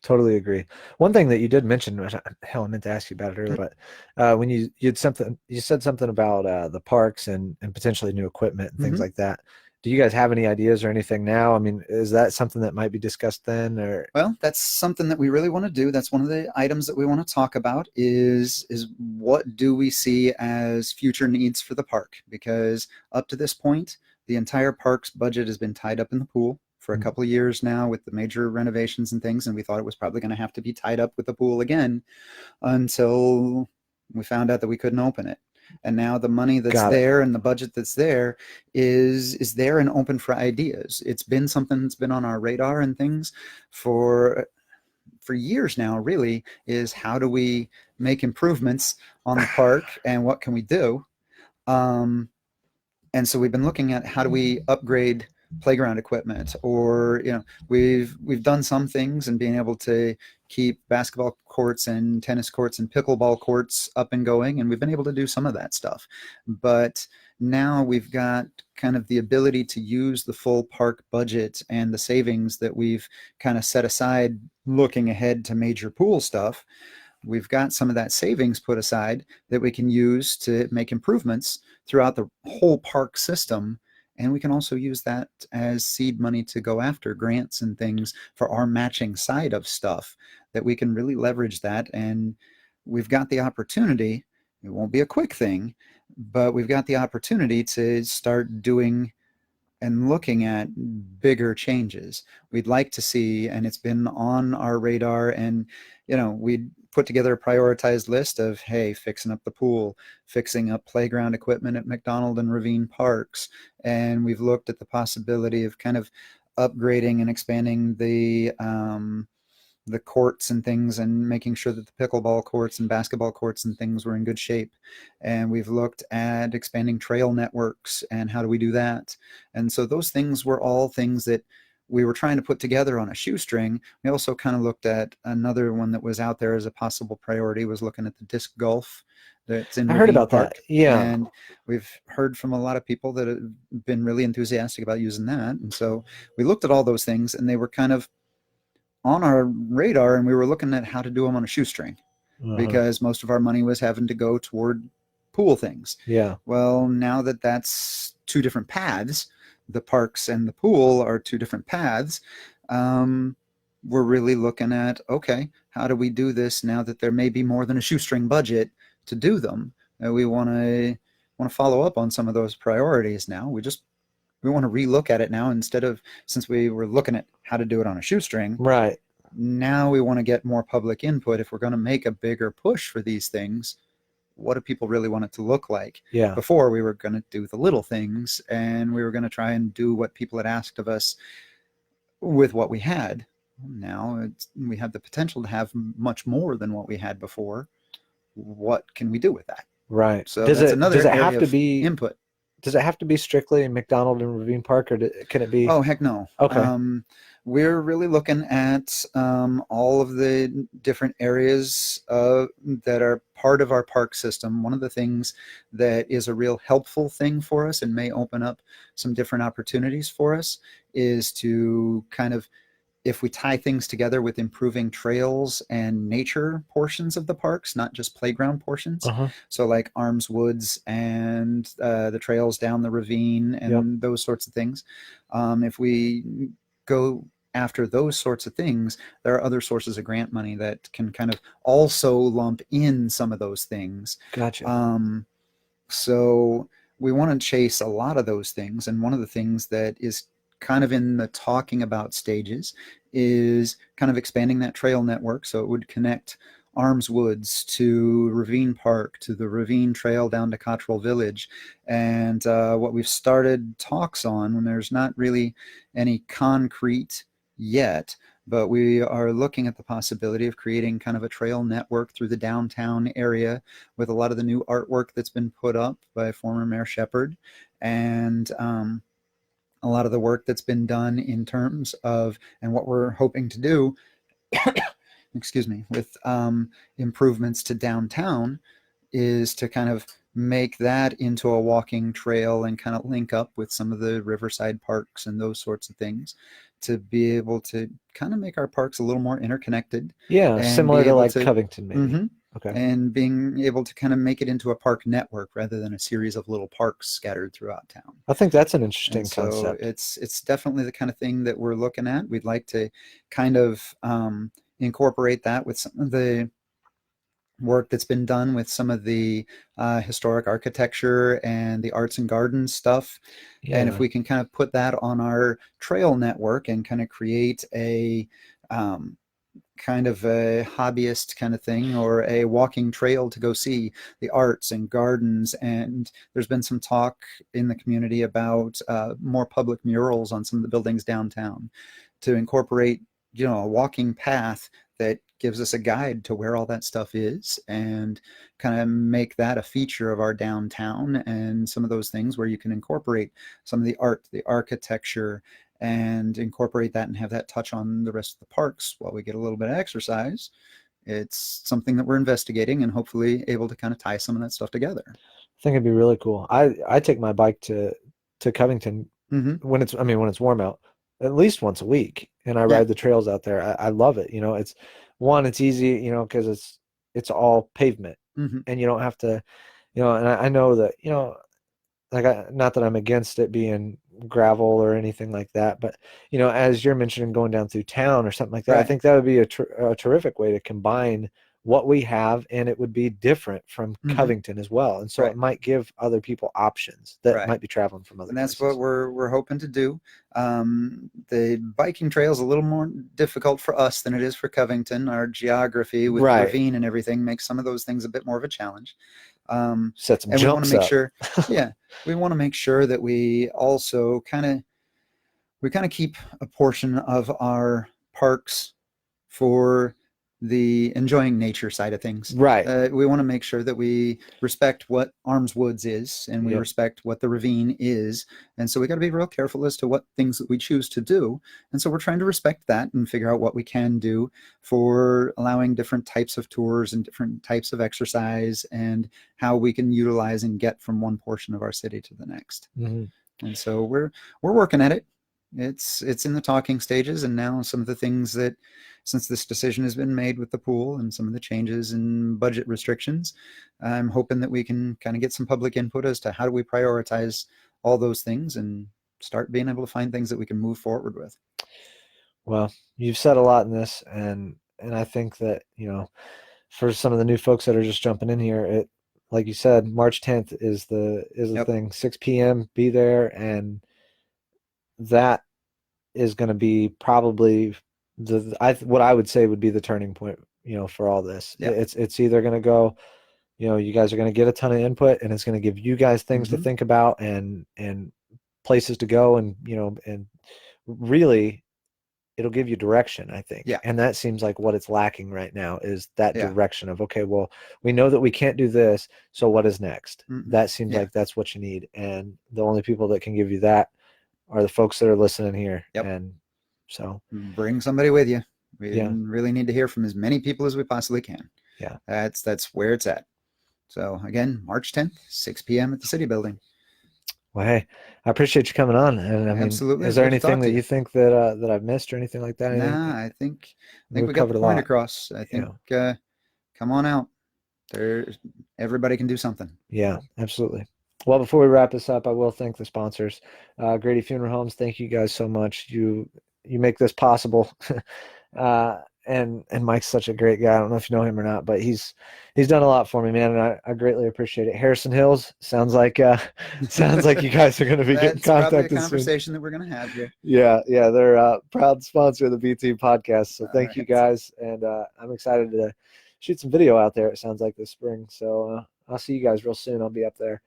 totally agree. One thing that you did mention, which hell, I meant to ask you about it earlier, but when you said something about the parks and potentially new equipment and things like that. Do you guys have any ideas or anything now? I mean, is that something that might be discussed then? Or well, that's something that we really want to do. That's one of the items that we want to talk about is what do we see as future needs for the park? Because up to this point, the entire park's budget has been tied up in the pool for a couple of years now with the major renovations and things, and we thought it was probably going to have to be tied up with the pool again until we found out that we couldn't open it. And now the money that's there and the budget that's there is there and open for ideas. It's been something that's been on our radar and things for years now, really, is how do we make improvements on the park and what can we do? And so we've been looking at how do we upgrade playground equipment, or we've done some things and being able to keep basketball courts and tennis courts and pickleball courts up and going, and we've been able to do some of that stuff. But now we've got kind of the ability to use the full park budget and the savings that we've kind of set aside looking ahead to major pool stuff. We've got some of that savings put aside that we can use to make improvements throughout the whole park system. And we can also use that as seed money to go after grants and things for our matching side of stuff, that we can really leverage that. And we've got the opportunity, it won't be a quick thing, but we've got the opportunity to start doing and looking at bigger changes. We'd like to see, and it's been on our radar, and we'd put together a prioritized list of, hey, fixing up the pool, fixing up playground equipment at McDonald and Ravine Parks. And we've looked at the possibility of kind of upgrading and expanding the courts and things, and making sure that the pickleball courts and basketball courts and things were in good shape. And we've looked at expanding trail networks and how do we do that. And so those things were all things that we were trying to put together on a shoestring. We also kind of looked at another one that was out there as a possible priority, was looking at the disc golf that's in I heard Ravine about Park. that. Yeah. And we've heard from a lot of people that have been really enthusiastic about using that. And so we looked at all those things, and they were kind of on our radar, and we were looking at how to do them on a shoestring because most of our money was having to go toward pool things. Yeah. Well, now that that's two different paths, the parks and the pool are two different paths, we're really looking at, okay, how do we do this now that there may be more than a shoestring budget to do them? We want to follow up on some of those priorities now. We want to relook at it now, instead of, since we were looking at how to do it on a shoestring. Right. Now we want to get more public input. If we're going to make a bigger push for these things, what do people really want it to look like? Yeah. Before, we were going to do the little things, and we were going to try and do what people had asked of us with what we had. Now we have the potential to have much more than what we had before. What can we do with that? Right. So does that's it another area have to of be input. Does it have to be strictly McDonald and Ravine Park, or can it be? Oh, heck no. Okay. We're really looking at all of the different areas that are part of our park system. One of the things that is a real helpful thing for us and may open up some different opportunities for us is to kind of, if we tie things together with improving trails and nature portions of the parks, not just playground portions. So like Arms Woods and the trails down the ravine and those sorts of things. If we go after those sorts of things, there are other sources of grant money that can kind of also lump in some of those things. Gotcha. So we want to chase a lot of those things. And one of the things that is kind of in the talking about stages is kind of expanding that trail network, so it would connect Arms Woods to Ravine Park, to the Ravine Trail down to Cottrell Village. And what we've started talks on, when there's not really any concrete yet, but we are looking at the possibility of creating kind of a trail network through the downtown area with a lot of the new artwork that's been put up by former Mayor Shepherd. and a lot of the work that's been done in terms of, and what we're hoping to do, excuse me, with improvements to downtown, is to kind of make that into a walking trail and kind of link up with some of the riverside parks and those sorts of things, to be able to kind of make our parks a little more interconnected. Yeah, and similar be to able like Covington, maybe. Mhm. Okay. And being able to kind of make it into a park network rather than a series of little parks scattered throughout town. I think that's an interesting And so concept. it's definitely the kind of thing that we're looking at. We'd like to kind of incorporate that with some of the work that's been done with some of the historic architecture and the arts and gardens stuff. And if Yeah. we can kind of put that on our trail network and kind of create a kind of a hobbyist kind of thing, or a walking trail to go see the arts and gardens. And there's been some talk in the community about more public murals on some of the buildings downtown, to incorporate, you know, a walking path that gives us a guide to where all that stuff is, and kind of make that a feature of our downtown. And some of those things where you can incorporate some of the art, the architecture, and incorporate that and have that touch on the rest of the parks while we get a little bit of exercise. It's something that we're investigating and hopefully able to kind of tie some of that stuff together. I think it'd be really cool. I take my bike to Covington when it's when it's warm out, at least once a week, and I ride the trails out there. I love it. You know, it's easy, you know, because it's all pavement, and you don't have to, you know. And I know that, you know, like, not that I'm against it being gravel or anything like that, but, you know, as you're mentioning, going down through town or something like that, I think that would be a terrific way to combine what we have, and it would be different from Covington as well. And so it might give other people options that might be traveling from other And that's places. what we're hoping to do. The biking trail is a little more difficult for us than it is for Covington. Our geography with the ravine and everything makes some of those things a bit more of a challenge. Set some and we want jumps to make up. sure, we want to make sure that we also kind of keep a portion of our parks for the enjoying nature side of things. Right. We want to make sure that we respect what Arms Woods is, and we respect what the ravine is. And so we got to be real careful as to what things that we choose to do. And so we're trying to respect that and figure out what we can do for allowing different types of tours and different types of exercise, and how we can utilize and get from one portion of our city to the next. And so we're working at it. It's in the talking stages, and now some of the things that, since this decision has been made with the pool and some of the changes in budget restrictions, I'm hoping that we can kind of get some public input as to how do we prioritize all those things and start being able to find things that we can move forward with. Well, you've said a lot in this, and I think that, you know, for some of the new folks that are just jumping in here, it, like you said, March 10th is the thing. 6 p.m. be there, and that is going to be probably what I would say would be the turning point, you know, for all this. It's either going to go, you know, you guys are going to get a ton of input, and it's going to give you guys things to think about and places to go, and, you know, and really it'll give you direction, I think. And that seems like what it's lacking right now, is that direction of, okay, well, we know that we can't do this, so what is next? That seems like that's what you need. And the only people that can give you that are the folks that are listening here. And so bring somebody with you. We really need to hear from as many people as we possibly can. That's where it's at. So again, March 10th, 6 p.m. at the City Building. Well, hey, I appreciate you coming on. And I mean, absolutely. Is there anything that you think that I've missed or anything like that? Nah, I think we got the point across. I think come on out. Everybody can do something. Yeah, absolutely. Well, before we wrap this up, I will thank the sponsors. Grady Funeral Homes, thank you guys so much. You make this possible. And Mike's such a great guy. I don't know if you know him or not, but he's done a lot for me, man, and I greatly appreciate it. Harrison Hills, sounds like you guys are going to be getting contacted probably a conversation soon. That we're going to have here. Yeah, they're a proud sponsor of the BT podcast, so thank you guys, and I'm excited to shoot some video out there, it sounds like, this spring. So I'll see you guys real soon. I'll be up there.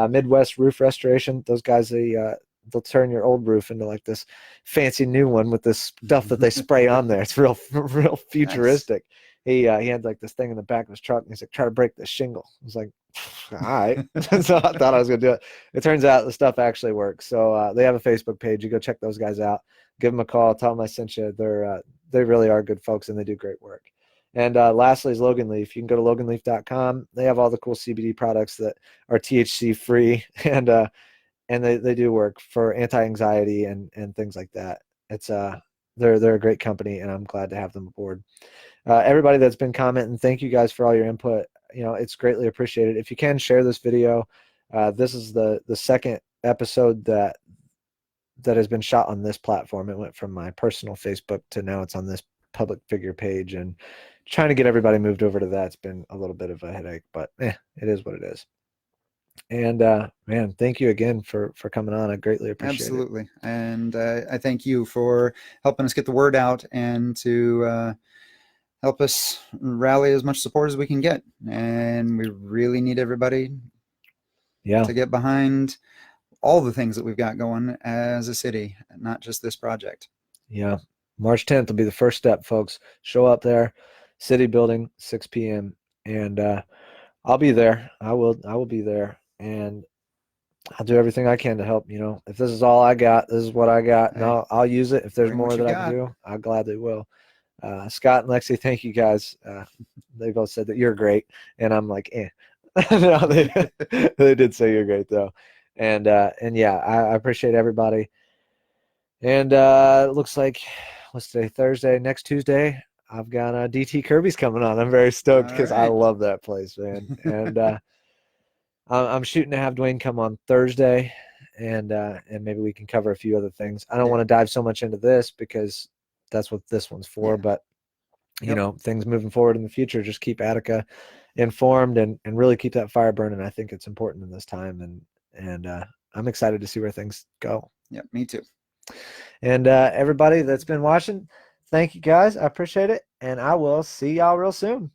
Midwest Roof Restoration, those guys, they'll turn your old roof into like this fancy new one with this stuff that they spray on there. It's real futuristic. Nice. He had like this thing in the back of his truck, and he's like, try to break the shingle. I was like, All right. So I thought I was going to do it. It turns out the stuff actually works. So they have a Facebook page. You go check those guys out. Give them a call. Tell them I sent you. They really are good folks, and they do great work. And lastly is Logan Leaf. You can go to loganleaf.com. They have all the cool CBD products that are THC free, and they do work for anti-anxiety and things like that. It's they're a great company, and I'm glad to have them aboard. Everybody that's been commenting, thank you guys for all your input. You know, it's greatly appreciated. If you can share this video, this is the second episode that has been shot on this platform. It went from my personal Facebook to now it's on this public figure page, and trying to get everybody moved over to that's been a little bit of a headache, but it is what it is. And man, thank you again for coming on. I greatly appreciate it. Absolutely. And I thank you for helping us get the word out and to help us rally as much support as we can get. And we really need everybody to get behind all the things that we've got going as a city, not just this project. Yeah. March 10th will be the first step, folks. Show up there, City Building, 6 p.m. And I'll be there. I will be there. And I'll do everything I can to help. You know, if this is all I got, this is what I got. And I'll use it. If there's more that I can do, I gladly will. Scott and Lexi, thank you guys. They both said that you're great. And I'm like, no, they did say you're great though. And yeah, I appreciate everybody. And it looks like, what's today? Thursday. Next Tuesday, I've got DT Kirby's coming on. I'm very stoked because I love that place, man. And I'm shooting to have Dwayne come on Thursday, and maybe we can cover a few other things. I don't want to dive so much into this because that's what this one's for. But you know, things moving forward in the future, just keep Attica informed and really keep that fire burning. I think it's important in this time, and I'm excited to see where things go. Yeah, me too. And everybody that's been watching, thank you guys. I appreciate it. And I will see y'all real soon.